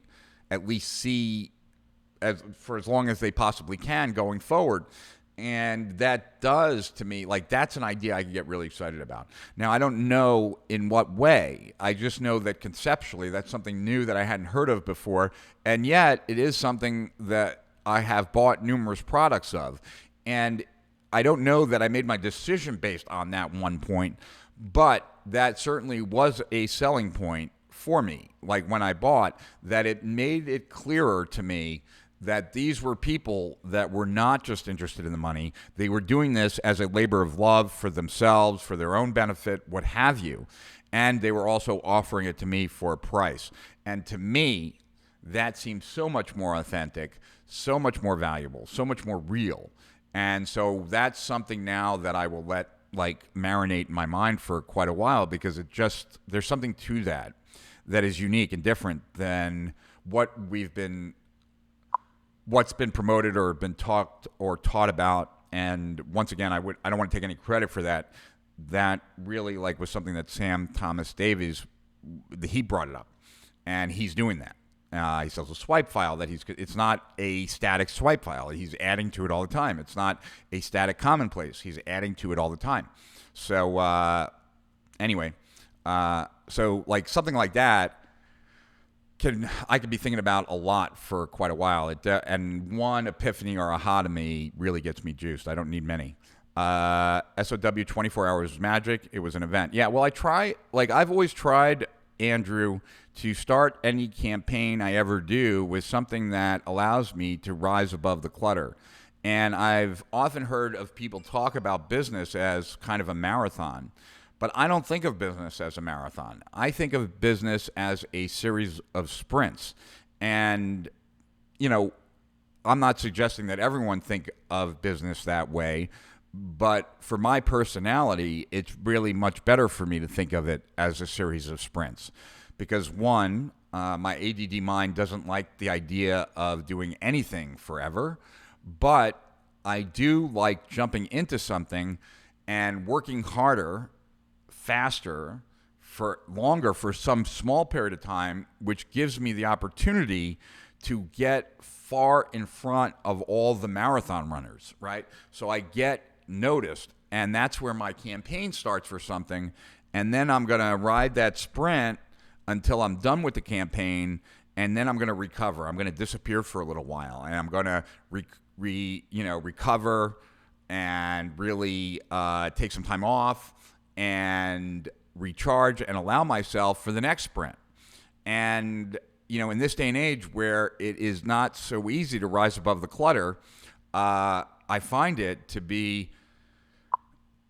at least for as long as they possibly can going forward. And that does, to me, that's an idea I can get really excited about. Now, I don't know in what way. I just know that conceptually that's something new that I hadn't heard of before, and yet it is something that I have bought numerous products of. And I don't know that I made my decision based on that one point, but that certainly was a selling point for me. When I bought, that it made it clearer to me that these were people that were not just interested in the money. They were doing this as a labor of love for themselves, for their own benefit, what have you. And they were also offering it to me for a price. And to me, that seems so much more authentic, so much more valuable, so much more real. And so that's something now that I will let marinate in my mind for quite a while, because there's something to that is unique and different than what's been promoted or been talked or taught about. And once again, I don't want to take any credit for that. That really was something that Sam Thomas Davies, he brought it up, and he's doing that. He sells a swipe file it's not a static swipe file. He's adding to it all the time. It's not a static commonplace. He's adding to it all the time. So anyway, something like that I could be thinking about a lot for quite a while. And one epiphany or aha to me really gets me juiced. I don't need many. SOW 24 hours magic. It was an event. Yeah, well, I've always tried, Andrew, to start any campaign I ever do with something that allows me to rise above the clutter. And I've often heard of people talk about business as kind of a marathon, but I don't think of business as a marathon. I think of business as a series of sprints. And I'm not suggesting that everyone think of business that way, but for my personality, it's really much better for me to think of it as a series of sprints. Because one, my ADD mind doesn't like the idea of doing anything forever, but I do like jumping into something and working harder, faster, for longer, for some small period of time, which gives me the opportunity to get far in front of all the marathon runners, right? So I get noticed, and that's where my campaign starts for something, and then I'm going to ride that sprint until I'm done with the campaign, and then I'm going to recover. I'm going to disappear for a little while, and I'm going to recover and really take some time off and recharge and allow myself for the next sprint. And in this day and age where it is not so easy to rise above the clutter, I find it to be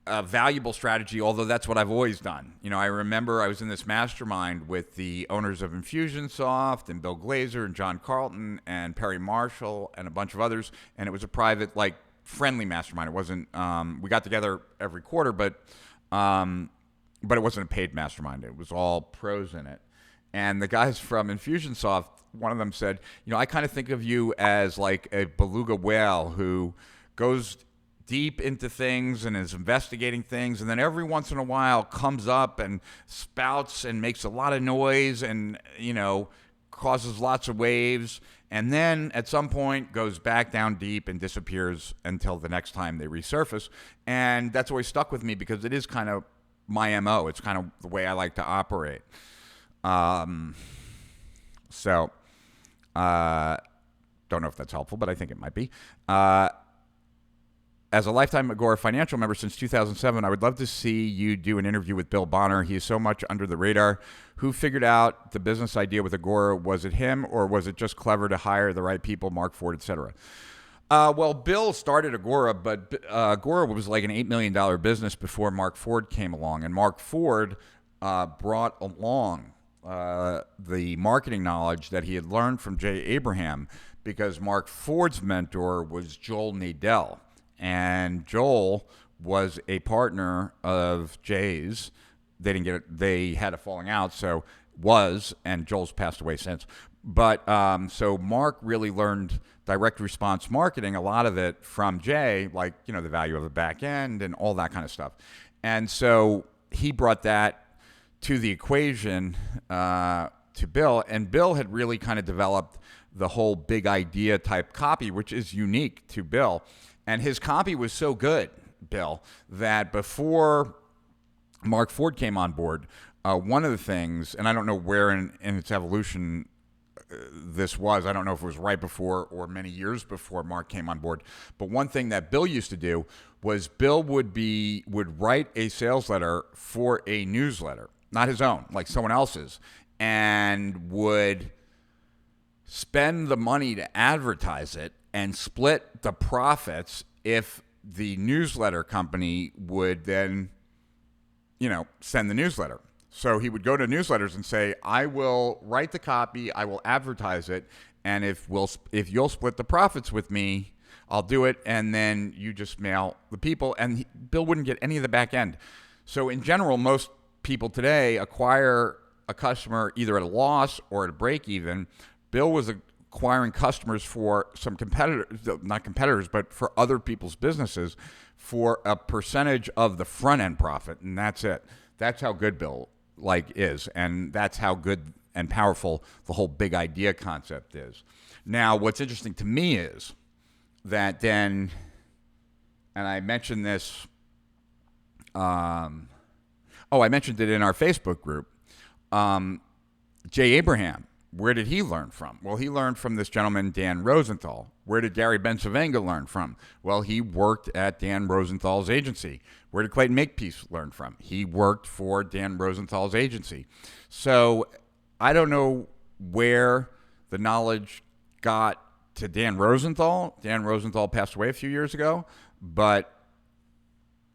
a valuable strategy, although that's what I've always done. I remember I was in this mastermind with the owners of Infusionsoft and Bill Glazer and John Carlton and Perry Marshall and a bunch of others, and it was a private, friendly mastermind. It wasn't, we got together every quarter, but it wasn't a paid mastermind. It was all pros in it. And the guys from Infusionsoft, one of them said, I kind of think of you as like a beluga whale who goes deep into things and is investigating things, and then every once in a while comes up and spouts and makes a lot of noise and, causes lots of waves, and then at some point goes back down deep and disappears until the next time they resurface. And that's always stuck with me because it is kind of my MO. It's kind of the way I like to operate. Don't know if that's helpful, but I think it might be. As a lifetime Agora financial member since 2007, I would love to see you do an interview with Bill Bonner. He is so much under the radar. Who figured out the business idea with Agora? Was it him, or was it just clever to hire the right people, Mark Ford, etc.? Well, Bill started Agora, but Agora was like an $8 million business before Mark Ford came along. And Mark Ford brought along the marketing knowledge that he had learned from Jay Abraham, because Mark Ford's mentor was Joel Nadell. And Joel was a partner of Jay's. They had a falling out, and Joel's passed away since. But so Mark really learned direct response marketing, a lot of it from Jay, the value of a back end and all that kind of stuff. And so he brought that to the equation to Bill, and Bill had really kind of developed the whole big idea type copy, which is unique to Bill. And his copy was so good, Bill, that before Mark Ford came on board, one of the things, and I don't know where in its evolution this was, I don't know if it was right before or many years before Mark came on board, but one thing that Bill used to do was Bill would write a sales letter for a newsletter, not his own, like someone else's, and would spend the money to advertise it and split the profits if the newsletter company would then, send the newsletter. So he would go to newsletters and say, I will write the copy, I will advertise it, and if you'll split the profits with me, I'll do it, and then you just mail the people, and Bill wouldn't get any of the back end. So in general, most people today acquire a customer either at a loss or at a break even. Bill was acquiring customers for some not competitors, but for other people's businesses for a percentage of the front end profit, and that's it. That's how good Bill is, and that's how good and powerful the whole big idea concept is. Now, what's interesting to me is that then, and I mentioned this, I mentioned it in our Facebook group, Jay Abraham. Where did he learn from? Well, he learned from this gentleman, Dan Rosenthal. Where did Gary Bencivenga learn from? Well, he worked at Dan Rosenthal's agency. Where did Clayton Makepeace learn from? He worked for Dan Rosenthal's agency. So I don't know where the knowledge got to Dan Rosenthal. Dan Rosenthal passed away a few years ago. But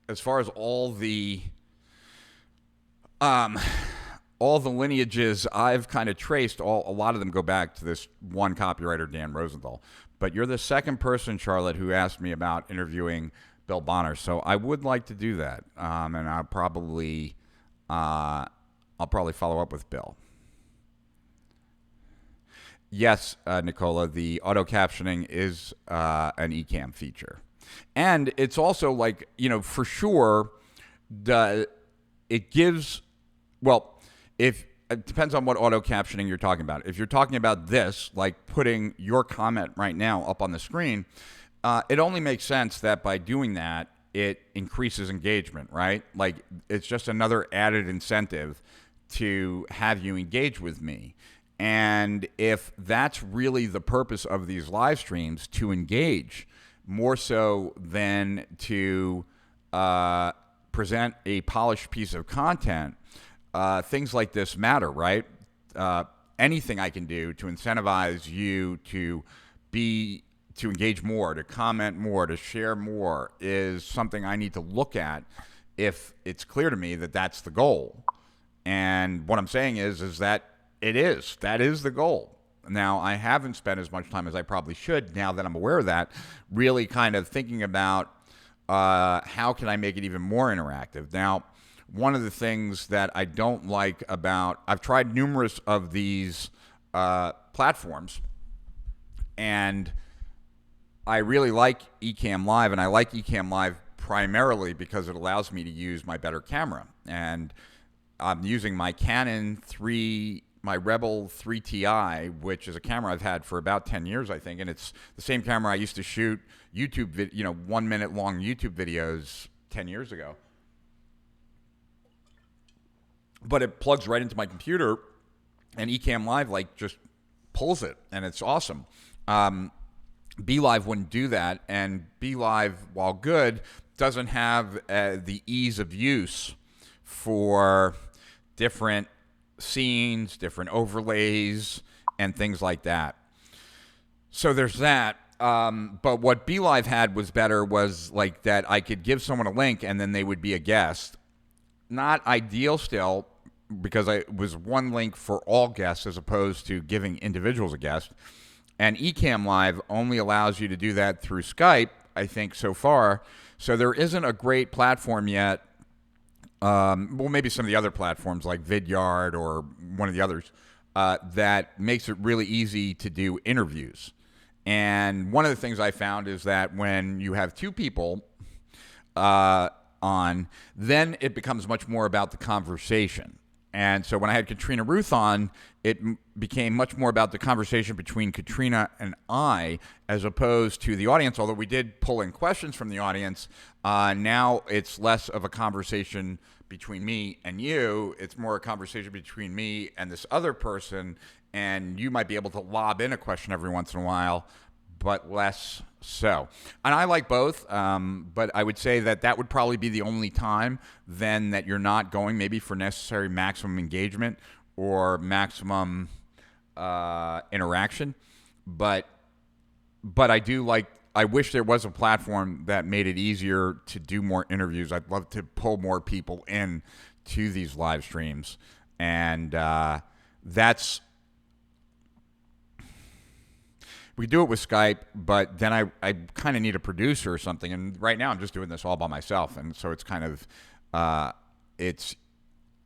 as far as all the all the lineages I've kind of traced, a lot of them go back to this one copywriter, Dan Rosenthal. But you're the second person, Charlotte, who asked me about interviewing Bill Bonner. So I would like to do that, and I'll probably follow up with Bill. Yes, Nicola, the auto captioning is an eCam feature. And it's also like, for sure, it gives, well, if it depends on what auto captioning you're talking about. If you're talking about this, like putting your comment right now up on the screen, it only makes sense that by doing that, it increases engagement, right? Like it's just another added incentive to have you engage with me. And if that's really the purpose of these live streams, to engage more so than to present a polished piece of content, things like this matter, right? Anything I can do to incentivize you to engage more, to comment more, to share more is something I need to look at if it's clear to me that that's the goal. And what I'm saying is that that is the goal. Now, I haven't spent as much time as I probably should, now that I'm aware of that, really kind of thinking about how can I make it even more interactive. Now, one of the things that I don't like about, I've tried numerous of these platforms, and I really like Ecamm Live, and I like Ecamm Live primarily because it allows me to use my better camera. And I'm using my my Rebel 3 Ti, which is a camera I've had for about 10 years, I think, and it's the same camera I used to shoot YouTube, 1 minute long YouTube videos 10 years ago. But it plugs right into my computer, and Ecamm Live just pulls it, and it's awesome. BeLive wouldn't do that, and BeLive, while good, doesn't have the ease of use for different scenes, different overlays, and things like that. So there's that. But what BeLive had was better, was like that I could give someone a link and then they would be a guest. Not ideal still, because it was one link for all guests as opposed to giving individuals a guest. And Ecamm Live only allows you to do that through Skype, I think, so far. So there isn't a great platform yet. Well, maybe some of the other platforms like Vidyard or one of the others that makes it really easy to do interviews. And one of the things I found is that when you have two people on, then it becomes much more about the conversation. And so when I had Katrina Ruth on, it became much more about the conversation between Katrina and I, as opposed to the audience. Although we did pull in questions from the audience, now it's less of a conversation between me and you. It's more a conversation between me and this other person, and you might be able to lob in a question every once in a while, but less so. And I like both, but I would say that would probably be the only time then that you're not going maybe for necessary maximum engagement or maximum interaction. But I wish there was a platform that made it easier to do more interviews. I'd love to pull more people in to these live streams. And we do it with Skype, but then I kind of need a producer or something. And right now I'm just doing this all by myself. And so it's kind of,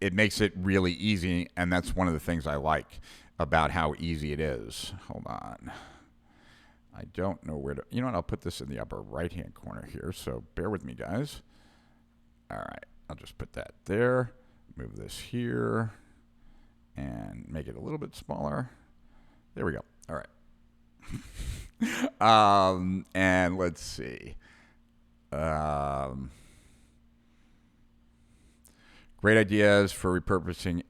it makes it really easy. And that's one of the things I like about how easy it is. Hold on. I don't know where to, you know what? I'll put this in the upper right-hand corner here. So bear with me, guys. All right. I'll just put that there. Move this here and make it a little bit smaller. There we go. All right. And let's see. Great ideas for repurposing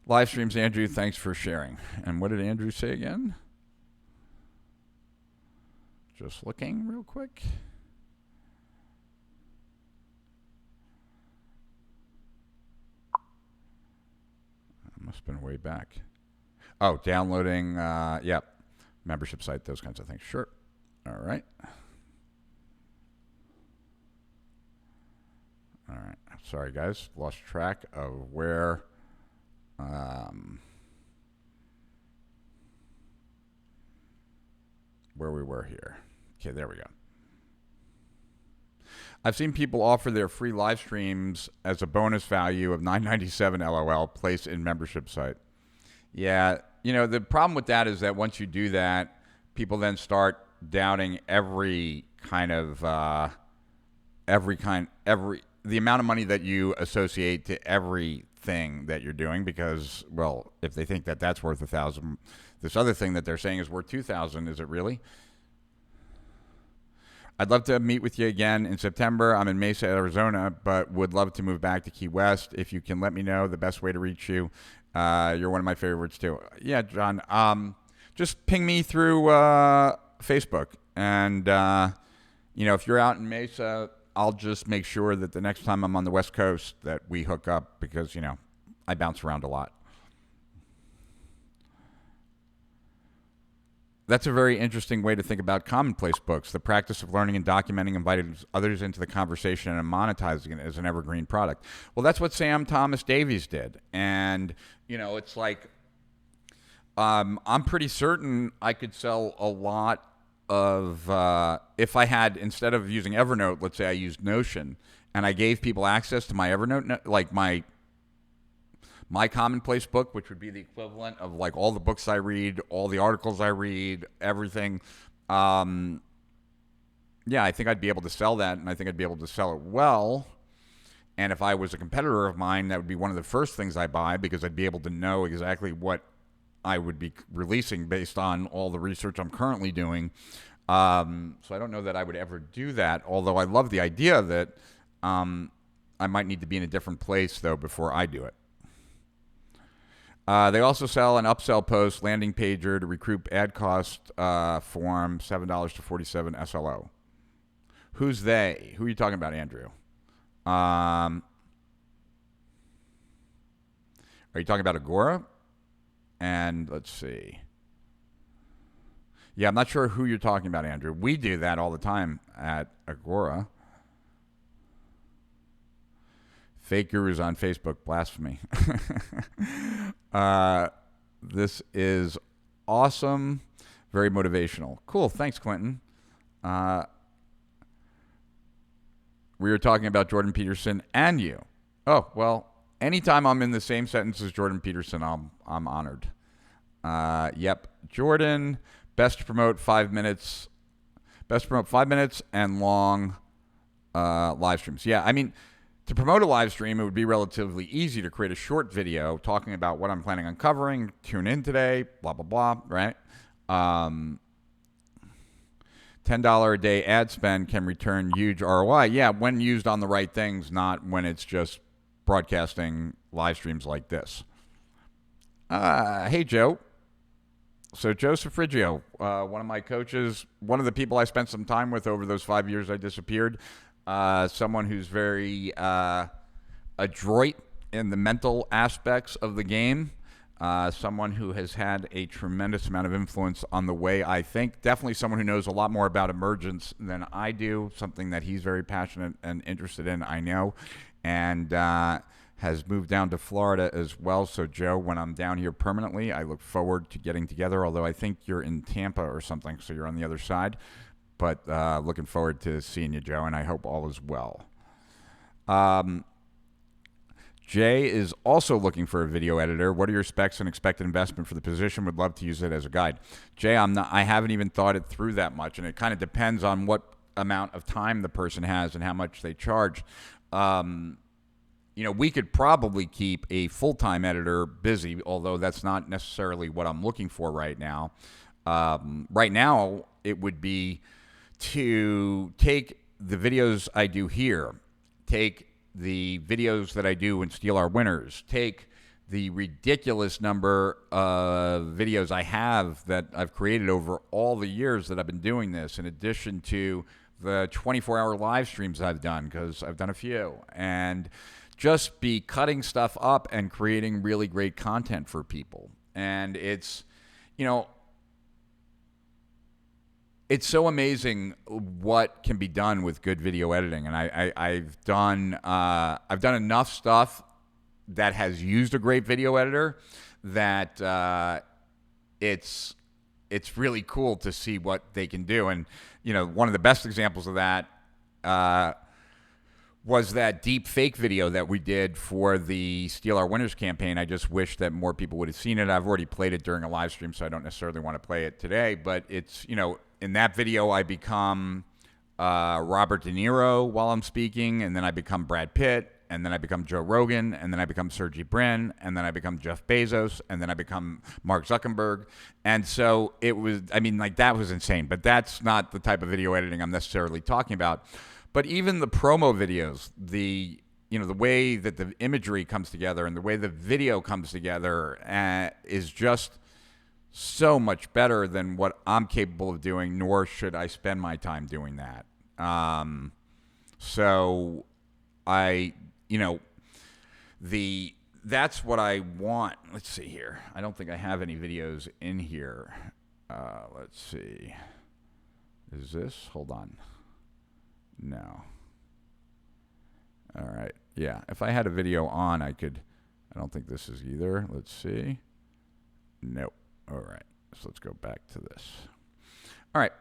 live streams, Andrew. Thanks for sharing. And what did Andrew say again? Just looking real quick. I must have been way back. Oh, downloading, membership site, those kinds of things. Sure. All right. All right. Sorry, guys. Lost track of where we were here. Okay, there we go. I've seen people offer their free live streams as a bonus value of $9.97 LOL placed in membership site. Yeah, the problem with that is that once you do that, people then start doubting the amount of money that you associate to everything that you're doing, because, well, if they think that that's worth $1,000, this other thing that they're saying is worth $2,000. Is it really? I'd love to meet with you again in September. I'm in Mesa, Arizona, but would love to move back to Key West. If you can let me know the best way to reach you. You're one of my favorites too. Yeah, John. Just ping me through Facebook. And, if you're out in Mesa, I'll just make sure that the next time I'm on the West Coast that we hook up because, I bounce around a lot. That's a very interesting way to think about commonplace books. The practice of learning and documenting, inviting others into the conversation and monetizing it as an evergreen product. Well, that's what Sam Thomas Davies did. And, it's like, I'm pretty certain I could sell a lot of, if I had, instead of using Evernote, let's say I used Notion, and I gave people access to my Evernote, like my commonplace book, which would be the equivalent of like all the books I read, all the articles I read, everything. I think I'd be able to sell that, and I think I'd be able to sell it well. And if I was a competitor of mine, that would be one of the first things I buy because I'd be able to know exactly what I would be releasing based on all the research I'm currently doing. So I don't know that I would ever do that, although I love the idea of it. I might need to be in a different place, though, before I do it. They also sell an upsell post landing pager to recruit ad cost form, $7 to $47 SLO. Who's they? Who are you talking about, Andrew? Are you talking about Agora? And let's see. Yeah, I'm not sure who you're talking about, Andrew. We do that all the time at Agora. Fake gurus on Facebook, blasphemy. This is awesome. Very motivational. Cool. Thanks, Clinton. We were talking about Jordan Peterson and you. Oh, well, anytime I'm in the same sentence as Jordan Peterson, I'm honored. Yep. Jordan, best to promote 5 minutes. Best to promote 5 minutes and long live streams. Yeah, I mean, to promote a live stream, it would be relatively easy to create a short video talking about what I'm planning on covering. Tune in today, blah, blah, blah, right? $10 a day ad spend can return huge ROI. Yeah, when used on the right things, not when it's just broadcasting live streams like this. Hey, Joe. So Joe Sofrigio, one of my coaches, one of the people I spent some time with over those 5 years I disappeared, someone who's very adroit in the mental aspects of the game, someone who has had a tremendous amount of influence on the way I think, definitely someone who knows a lot more about emergence than I do, something that he's very passionate and interested in, I know, and has moved down to Florida as well. So, Joe, when I'm down here permanently, I look forward to getting together, although I think you're in Tampa or something, so you're on the other side. But looking forward to seeing you, Joe, and I hope all is well. Jay is also looking for a video editor. What are your specs and expected investment for the position? Would love to use it as a guide. Jay, I haven't even thought it through that much, and it kind of depends on what amount of time the person has and how much they charge. We could probably keep a full-time editor busy, although that's not necessarily what I'm looking for right now. Right now, it would be to take the videos I do here, take the videos that I do in Steal Our Winners, take the ridiculous number of videos I have that I've created over all the years that I've been doing this, in addition to the 24-hour live streams I've done, because I've done a few, and just be cutting stuff up and creating really great content for people. And it's, It's so amazing what can be done with good video editing, and I've done enough stuff that has used a great video editor that it's really cool to see what they can do. And one of the best examples of that was that deep fake video that we did for the Steal Our Winners campaign. I just wish that more people would have seen it. I've already played it during a live stream, so I don't necessarily want to play it today. But it's, in that video, I become Robert De Niro while I'm speaking, and then I become Brad Pitt, and then I become Joe Rogan, and then I become Sergey Brin, and then I become Jeff Bezos, and then I become Mark Zuckerberg. And so it was, that was insane. But that's not the type of video editing I'm necessarily talking about. But even the promo videos, the way that the imagery comes together and the way the video comes together is just so much better than what I'm capable of doing, nor should I spend my time doing that. So that's what I want. Let's see here. I don't think I have any videos in here. Let's see. Is this? Hold on. No. All right. Yeah. If I had a video on, I don't think this is either. Let's see. Nope. All right. So let's go back to this. All right.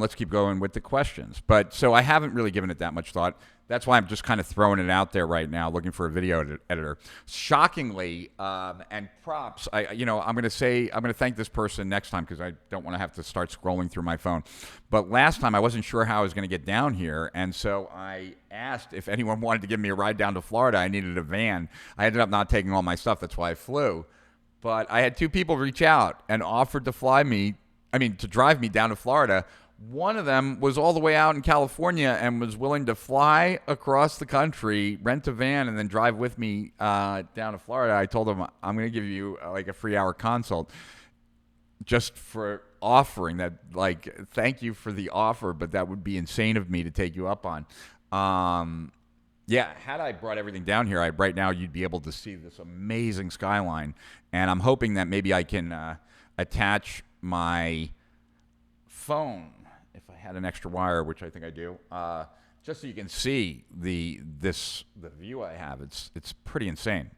Let's keep going with the questions. So I haven't really given it that much thought. That's why I'm just kind of throwing it out there right now, looking for a video editor. Shockingly, and props, I'm going to thank this person next time because I don't want to have to start scrolling through my phone. But last time I wasn't sure how I was going to get down here, and so I asked if anyone wanted to give me a ride down to Florida. I needed a van. I ended up not taking all my stuff. That's why I flew. But I had two people reach out and offered to to drive me down to Florida. One of them was all the way out in California and was willing to fly across the country, rent a van, and then drive with me down to Florida. I told him, I'm going to give you a free hour consult just for offering that. Thank you for the offer, but that would be insane of me to take you up on. Had I brought everything down here, right now you'd be able to see this amazing skyline. And I'm hoping that maybe I can attach my phone, if I had an extra wire, which I think I do, just so you can see the view I have. It's pretty insane.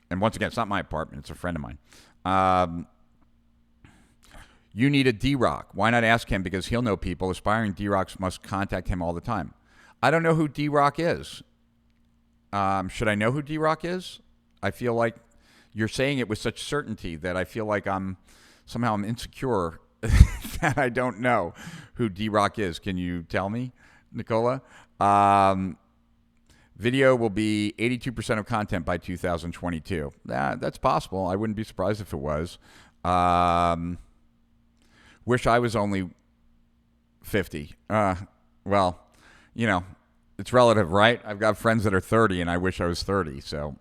And once again, it's not my apartment. It's a friend of mine. You need a D-Rock. Why not ask him? Because he'll know people. Aspiring D-Rocks must contact him all the time. I don't know who D-Rock is. Should I know who D-Rock is? I feel like you're saying it with such certainty that I feel like I'm insecure that I don't know who D-Rock is. Can you tell me, Nicola? Video will be 82% of content by 2022. That's possible. I wouldn't be surprised if it was. Wish I was only 50. Well, it's relative, right? I've got friends that are 30, and I wish I was 30. So,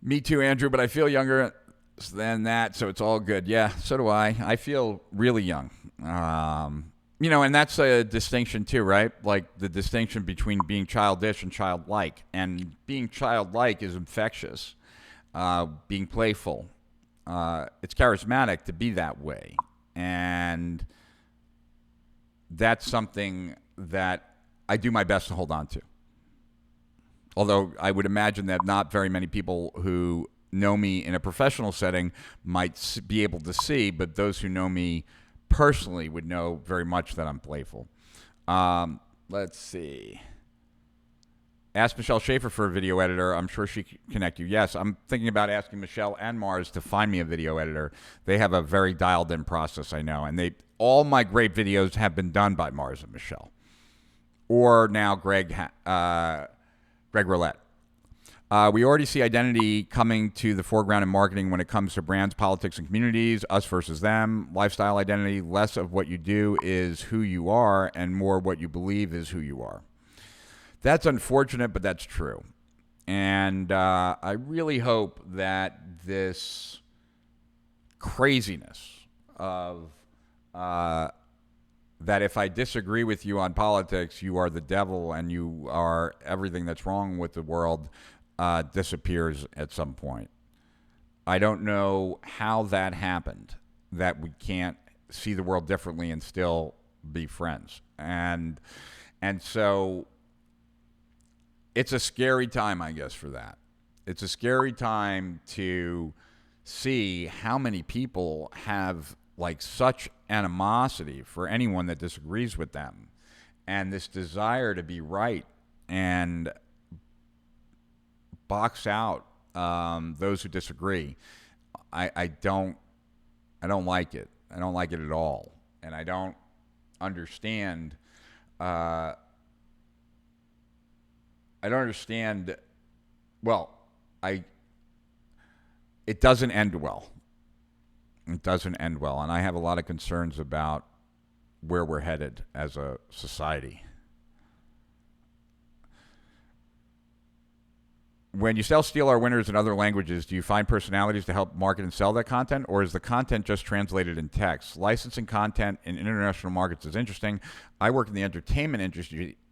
me too, Andrew, but I feel younger than that, so it's all good. Yeah, so do I. I feel really young. And that's a distinction too, right? Like the distinction between being childish and childlike. And being childlike is infectious. Being playful. It's charismatic to be that way. And that's something that I do my best to hold on to. Although I would imagine that not very many people who know me in a professional setting might be able to see, but those who know me personally would know very much that I'm playful. Let's see. Ask Michelle Schaefer for a video editor. I'm sure she can connect you. Yes, I'm thinking about asking Michelle and Mars to find me a video editor. They have a very dialed-in process, I know, and all my great videos have been done by Mars and Michelle, or now Greg Roulette. We already see identity coming to the foreground in marketing when it comes to brands, politics, and communities, us versus them, lifestyle identity. Less of what you do is who you are, and more what you believe is who you are. That's unfortunate, but that's true. And I really hope that this craziness of that if I disagree with you on politics, you are the devil and you are everything that's wrong with the world, disappears at some point. I don't know how that happened, that we can't see the world differently and still be friends. And so it's a scary time, I guess, for that. It's a scary time to see how many people have like such animosity for anyone that disagrees with them, and this desire to be right and box out those who disagree. I don't like it. I don't like it at all, and I don't understand. I don't understand. Well, it doesn't end well. It doesn't end well, and I have a lot of concerns about where we're headed as a society. When you sell Steal Our Winners in other languages, do you find personalities to help market and sell that content, or is the content just translated in text? Licensing content in international markets is interesting. I work in the entertainment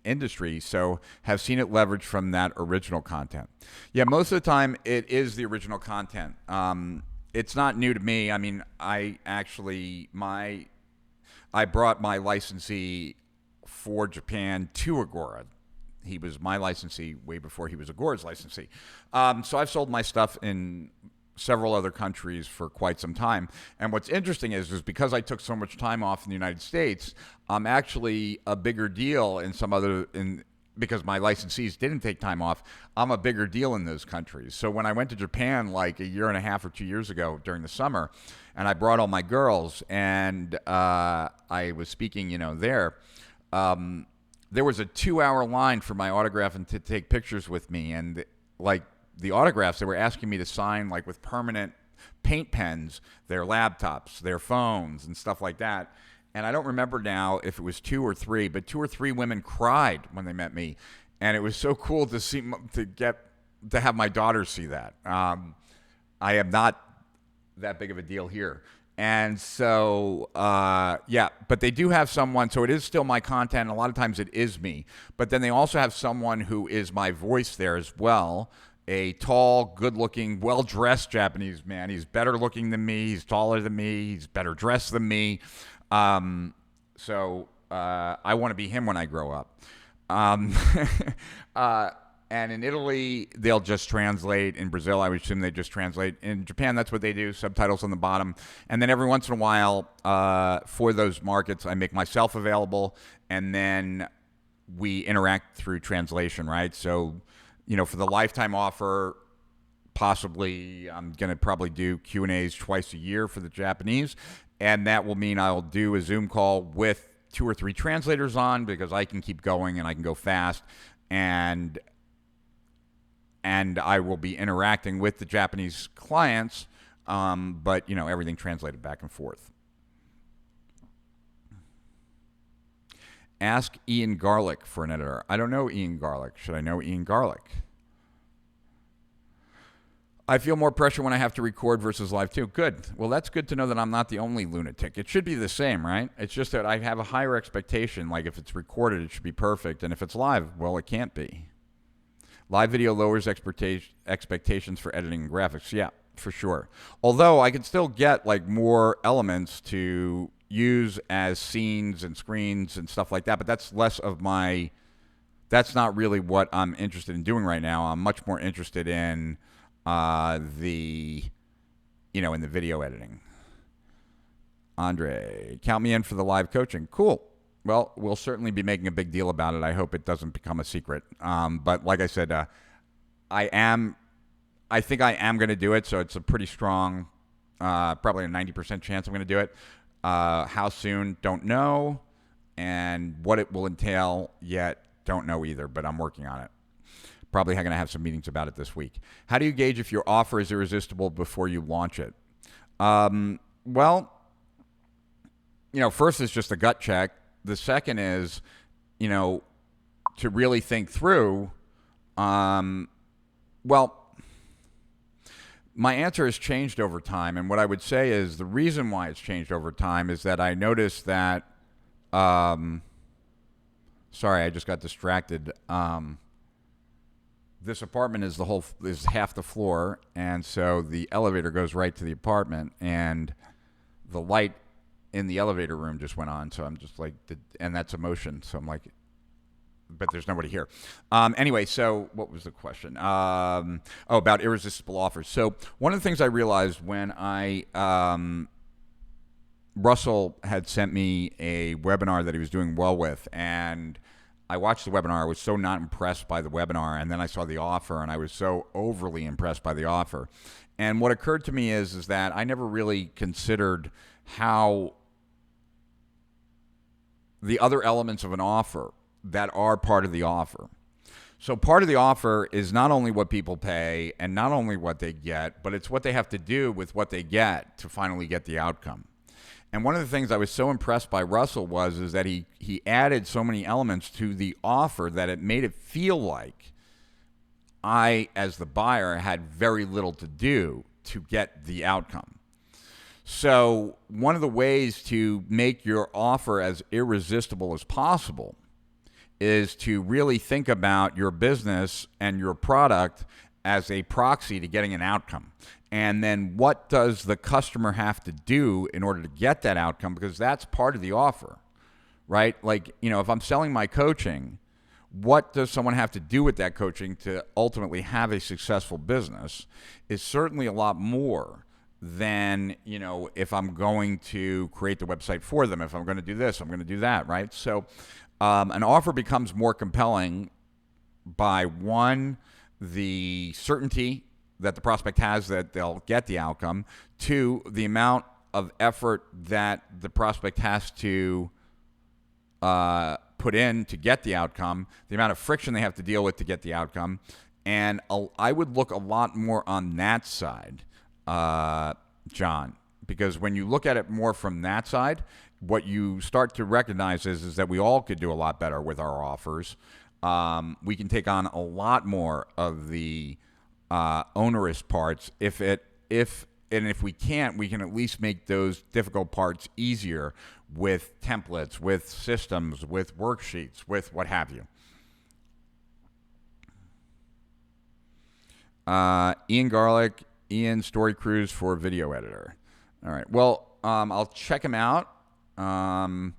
industry, so have seen it leveraged from that original content. Yeah, most of the time it is the original content. It's not new to me. I mean, I brought my licensee for Japan to Agora. He was my licensee way before he was Agora's licensee. So I've sold my stuff in several other countries for quite some time. And what's interesting is because I took so much time off in the United States, I'm actually a bigger deal because my licensees didn't take time off. I'm a bigger deal in those countries. So when I went to Japan like a year and a half or 2 years ago during the summer, and I brought all my girls, and I was speaking, there. There was a 2-hour line for my autograph and to take pictures with me. And like the autographs, they were asking me to sign like with permanent paint pens, their laptops, their phones, and stuff like that. And I don't remember now if it was 2 or 3, but 2 or 3 women cried when they met me. And it was so cool to have my daughters see that. I am not that big of a deal here. And so, but they do have someone, so it is still my content. A lot of times it is me. But then they also have someone who is my voice there as well. A tall, good-looking, well-dressed Japanese man. He's better looking than me. He's taller than me. He's better dressed than me. So I want to be him when I grow up. And in Italy, they'll just translate. In Brazil, I would assume they just translate. In Japan, that's what they do, subtitles on the bottom. And then every once in a while, for those markets, I make myself available, and then we interact through translation, right? So, for the lifetime offer, possibly I'm going to probably do Q&As twice a year for the Japanese, and that will mean I'll do a Zoom call with 2 or 3 translators on, because I can keep going and I can go fast, and I will be interacting with the Japanese clients, but, everything translated back and forth. Ask Ian Garlic for an editor. I don't know Ian Garlic. Should I know Ian Garlic? I feel more pressure when I have to record versus live too. Good. Well, that's good to know that I'm not the only lunatic. It should be the same, right? It's just that I have a higher expectation. Like if it's recorded, it should be perfect. And if it's live, well, it can't be. Live video lowers expectations for editing and graphics. Yeah, for sure. Although I could still get like more elements to use as scenes and screens and stuff like that. But that's that's not really what I'm interested in doing right now. I'm much more interested in in the video editing. Andre, count me in for the live coaching. Cool. Well, we'll certainly be making a big deal about it. I hope it doesn't become a secret. But like I said, I think I am going to do it. So it's a pretty strong, probably a 90% chance I'm going to do it. How soon? Don't know. And what it will entail yet, don't know either, but I'm working on it. Probably going to have some meetings about it this week. How do you gauge if your offer is irresistible before you launch it? Well, first is just a gut check. The second is, to really think through. Well, my answer has changed over time. And what I would say is the reason why it's changed over time is that I noticed that, sorry, I just got distracted. This apartment is half the floor. And so the elevator goes right to the apartment, and the light in the elevator room just went on, so I'm just like, and that's emotion. So I'm like, but there's nobody here. Anyway, so what was the question? About irresistible offers. So one of the things I realized when Russell had sent me a webinar that he was doing well with, and I watched the webinar. I was so not impressed by the webinar, and then I saw the offer, and I was so overly impressed by the offer. And what occurred to me is that I never really considered how the other elements of an offer that are part of the offer. So part of the offer is not only what people pay and not only what they get, but it's what they have to do with what they get to finally get the outcome. And one of the things I was so impressed by Russell is that he added so many elements to the offer that it made it feel like I, as the buyer, had very little to do to get the outcome. So one of the ways to make your offer as irresistible as possible is to really think about your business and your product as a proxy to getting an outcome. And then what does the customer have to do in order to get that outcome? Because that's part of the offer, right? Like, if I'm selling my coaching, what does someone have to do with that coaching to ultimately have a successful business is certainly a lot more than, if I'm going to create the website for them, if I'm going to do this, I'm going to do that, right? So an offer becomes more compelling by, one, the certainty that the prospect has that they'll get the outcome, two, the amount of effort that the prospect has to put in to get the outcome, the amount of friction they have to deal with to get the outcome. And I would look a lot more on that side, John, because when you look at it more from that side, what you start to recognize is that we all could do a lot better with our offers. We can take on a lot more of the onerous parts. If we can't, we can at least make those difficult parts easier with templates, with systems, with worksheets, with what have you. Ian Garlic, Story Cruise for video editor. All right. Well, I'll check him out. I'll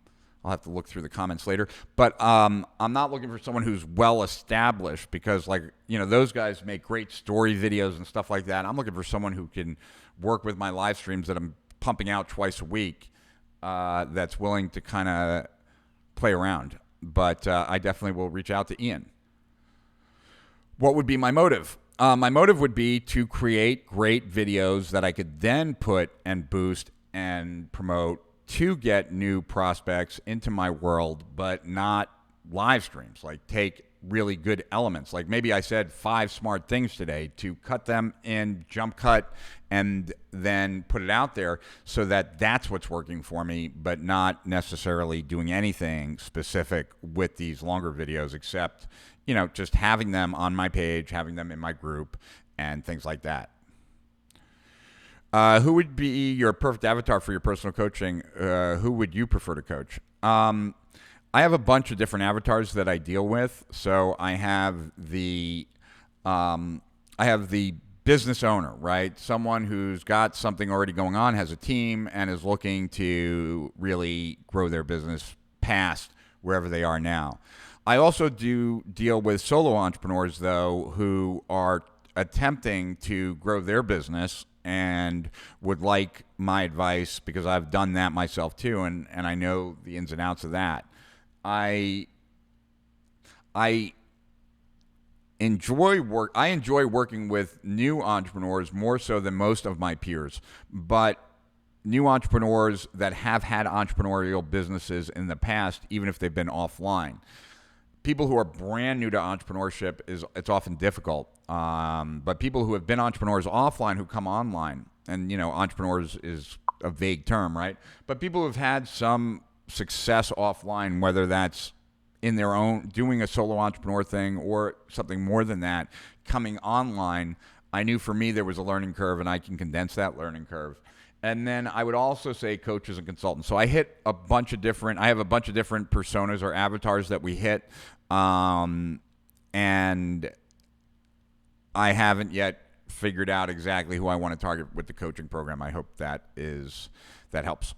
have to look through the comments later, but I'm not looking for someone who's well established because, those guys make great story videos and stuff like that. I'm looking for someone who can work with my live streams that I'm pumping out twice a week, that's willing to kind of play around. But I definitely will reach out to Ian. What would be my motive? My motive would be to create great videos that I could then put and boost and promote to get new prospects into my world, but not live streams. Like, take really good elements. Like, maybe I said 5 smart things today, to cut them in jump cut and then put it out there so that that's what's working for me, but not necessarily doing anything specific with these longer videos except, just having them on my page, having them in my group, and things like that. Who would be your perfect avatar for your personal coaching? Who would you prefer to coach? I have a bunch of different avatars that I deal with. So I have the business owner, right? Someone who's got something already going on, has a team, and is looking to really grow their business past wherever they are now. I also do deal with solo entrepreneurs, though, who are attempting to grow their business and would like my advice because I've done that myself too, and I know the ins and outs of that. I enjoy working with new entrepreneurs more so than most of my peers, but new entrepreneurs that have had entrepreneurial businesses in the past, even if they've been offline. People who are brand new to entrepreneurship, it's often difficult. But people who have been entrepreneurs offline who come online, and entrepreneurs is a vague term, right? But people who have had some success offline, whether that's in their own doing a solo entrepreneur thing or something more than that, coming online, I knew for me there was a learning curve, and I can condense that learning curve. And then I would also say coaches and consultants. So I have a bunch of different personas or avatars that we hit. And I haven't yet figured out exactly who I want to target with the coaching program. I hope that helps.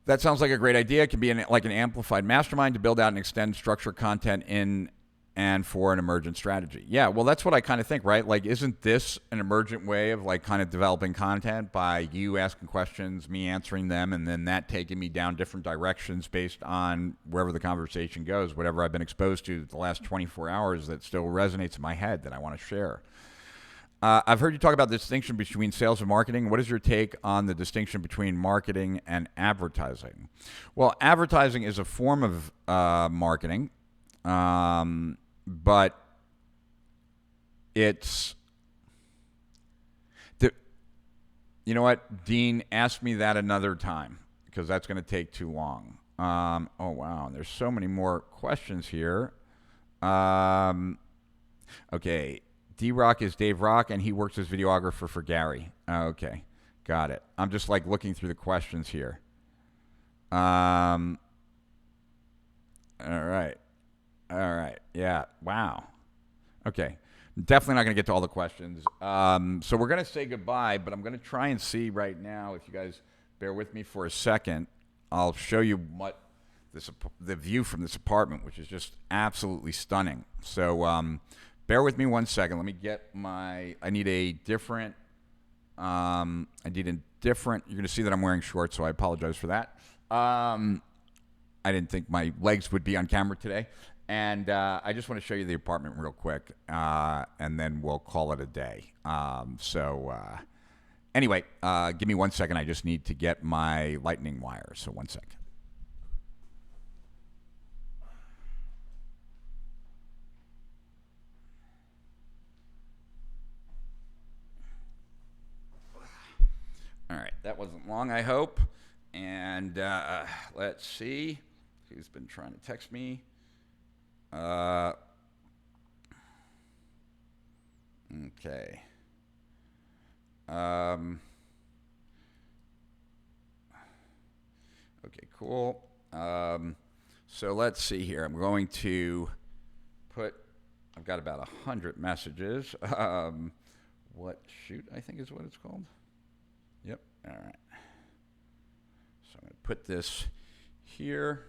That sounds like a great idea. It can be like an amplified mastermind to build out and extend structured content in and for an emergent strategy. Yeah, well, that's what I kind of think, right? Like, isn't this an emergent way of like kind of developing content by you asking questions, me answering them, and then that taking me down different directions based on wherever the conversation goes, whatever I've been exposed to the last 24 hours that still resonates in my head that I want to share. I've heard you talk about the distinction between sales and marketing. What is your take on the distinction between marketing and advertising? Well, advertising is a form of marketing, but it's... You know what, Dean, ask me that another time because that's going to take too long. Oh, wow, there's so many more questions here. Okay. D-Rock is Dave Rock, and he works as videographer for Gary. Okay, got it. I'm just like looking through the questions here. All right. Yeah, wow. Okay, definitely not going to get to all the questions. So we're going to say goodbye, but I'm going to try and see right now, if you guys bear with me for a second, I'll show you what the view from this apartment, which is just absolutely stunning. So bear with me one second. Let me get I need a different, you're going to see that I'm wearing shorts, so I apologize for that. I didn't think my legs would be on camera today. And I just want to show you the apartment real quick, and then we'll call it a day. Anyway, give me 1 second. I just need to get my lightning wire, so 1 second. All right, that wasn't long, I hope. And let's see who's been trying to text me. Okay. Okay, cool. So let's see here. I'm going to I've got about 100 messages. Shoot, I think is what it's called. Yep. All right. So I'm going to put this here.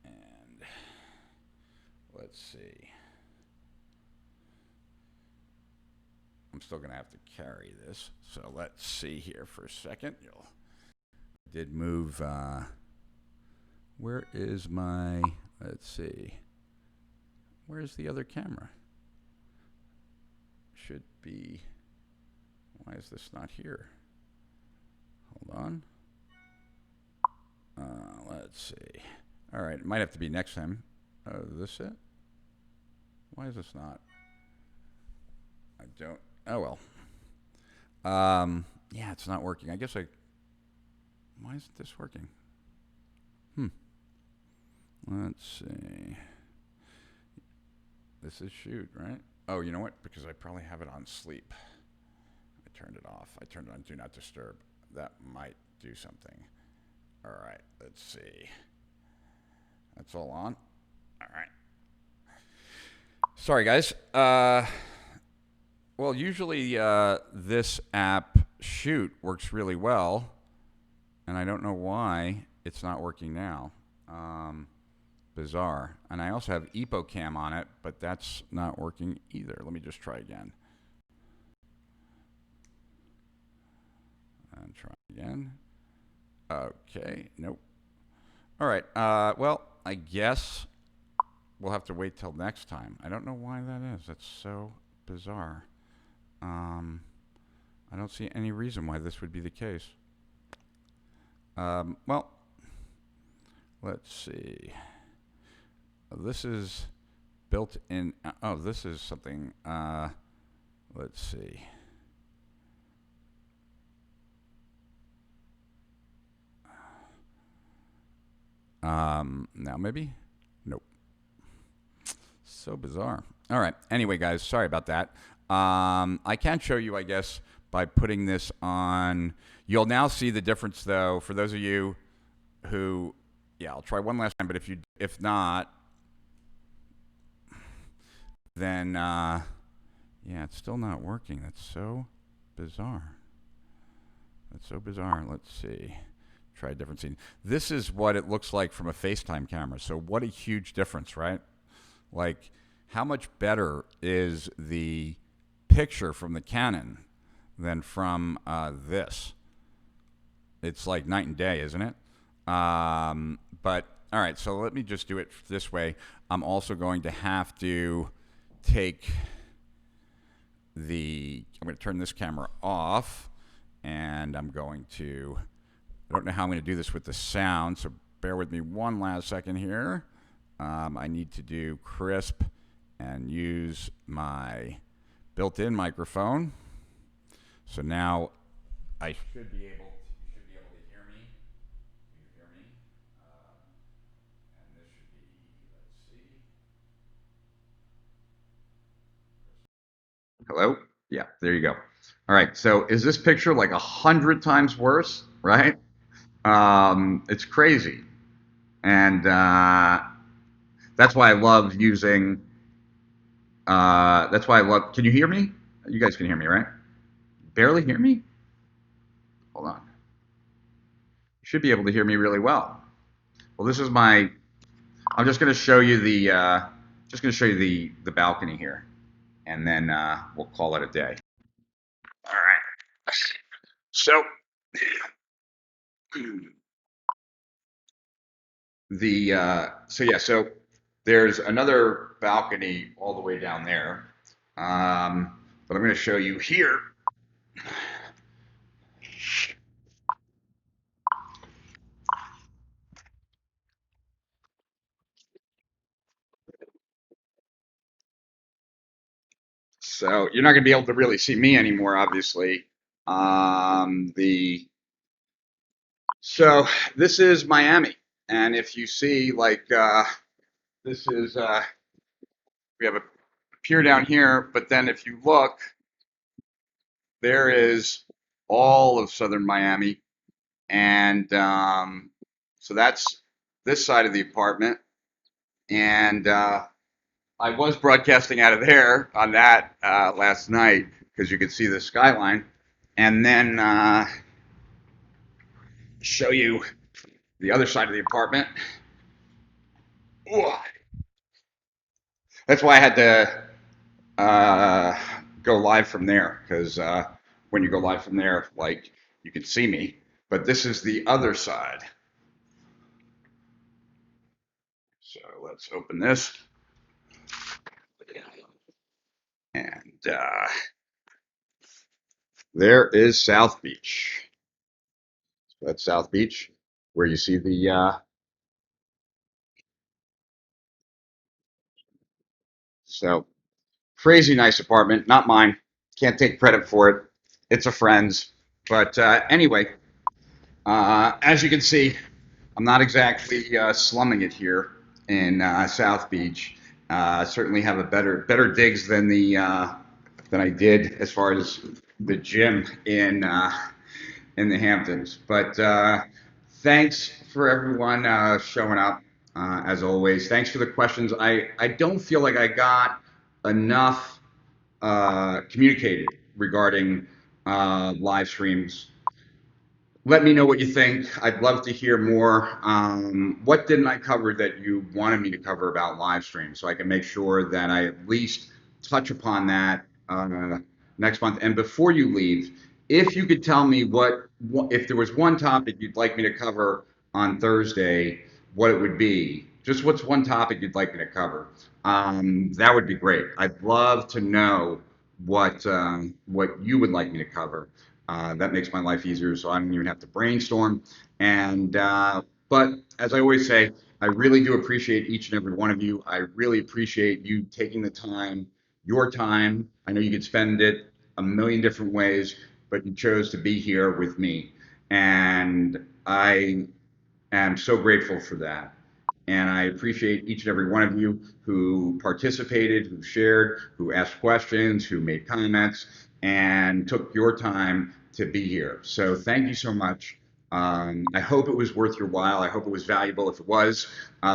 And let's see. I'm still going to have to carry this. So let's see here for a second. Did move. Where is my, let's see. Where's the other camera? Should be, why is this not here? Hold on. Let's see. All right, it might have to be next time. Is this it? Why is this not? I don't, oh well. Yeah, it's not working. I guess why isn't this working? Let's see. This is shoot, right? Oh, you know what? Because I probably have it on sleep. I turned it off. I turned it on Do Not Disturb. That might do something. All right, let's see. That's all on. All right. Sorry, guys. Well, usually this app, Shoot, works really well. And I don't know why it's not working now. Bizarre. And I also have EpoCam on it, but that's not working either. Let me just try again. And try again. Okay, nope. All right, well, I guess we'll have to wait till next time. I don't know why that is. That's so bizarre. I don't see any reason why this would be the case. Well, let's see. This is built in. Oh, this is something. Let's see. Now maybe? Nope. So bizarre. All right. Anyway, guys, sorry about that. I can show you, I guess, by putting this on. You'll now see the difference, though, for those of you who, yeah, I'll try one last time, but if not, then, Yeah, it's still not working. That's so bizarre. That's so bizarre. Let's see. Try a different scene. This is what it looks like from a FaceTime camera. So what a huge difference, right? Like, how much better is the picture from the Canon than from this? It's like night and day, isn't it? But all right, so let me just do it this way. I'm also going to have to take I'm going to turn this camera off, and I'm going to, I don't know how I'm going to do this with the sound, so bear with me one last second here. I need to do crisp and use my built-in microphone. So now I should be able to hear me. You hear me? And this should be, let's see. Hello? Yeah, there you go. All right, so is this picture like 100 times worse, right? It's crazy. And that's why I love using, that's why I love, can you hear me? You guys can hear me, right? Barely hear me? Hold on. You should be able to hear me really well. Well, this is my, I'm just going to show you the balcony here, and then we'll call it a day. All right. So so there's another balcony all the way down there, but I'm going to show you here. So you're not going to be able to really see me anymore, obviously. So this is Miami, and if you see, like, this is we have a pier down here, but then if you look, there is all of southern Miami, and so that's this side of the apartment, and I was broadcasting out of there on that last night because you could see the skyline, and then show you the other side of the apartment. Ooh. That's why I had to go live from there because when you go live from there, like, you can see me, but this is the other side. So let's open this, and there is South Beach. So that's South Beach, where you see the so crazy nice apartment, not mine. Can't take credit for it. It's a friend's. But anyway, as you can see, I'm not exactly slumming it here in South Beach. Certainly have a better digs than I did as far as the gym in the Hamptons. But thanks for everyone showing up, as always. Thanks for the questions. I don't feel like I got enough communicated regarding live streams. Let me know what you think. I'd love to hear more. What didn't I cover that you wanted me to cover about live streams, so I can make sure that I at least touch upon that next month? And before you leave, if you could tell me if there was one topic you'd like me to cover on Thursday, what it would be. Just what's one topic you'd like me to cover? That would be great. I'd love to know what you would like me to cover. That makes my life easier, so I don't even have to brainstorm. And but as I always say, I really do appreciate each and every one of you. I really appreciate you taking the time, your time. I know you could spend it a million different ways, but you chose to be here with me, and I am so grateful for that. And I appreciate each and every one of you who participated, who shared, who asked questions, who made comments, and took your time to be here. So thank you so much. I hope it was worth your while. I hope it was valuable. If it was,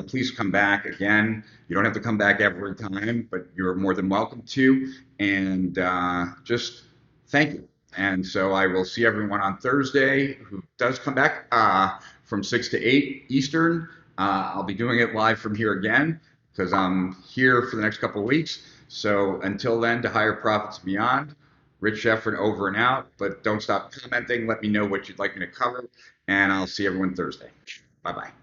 please come back again. You don't have to come back every time, but you're more than welcome to. And just thank you. And so I will see everyone on Thursday who does come back from 6 to 8 Eastern. I'll be doing it live from here again because I'm here for the next couple of weeks. So until then, to higher profits and beyond. Rich Sheffrin over and out, but don't stop commenting. Let me know what you'd like me to cover, and I'll see everyone Thursday. Bye bye.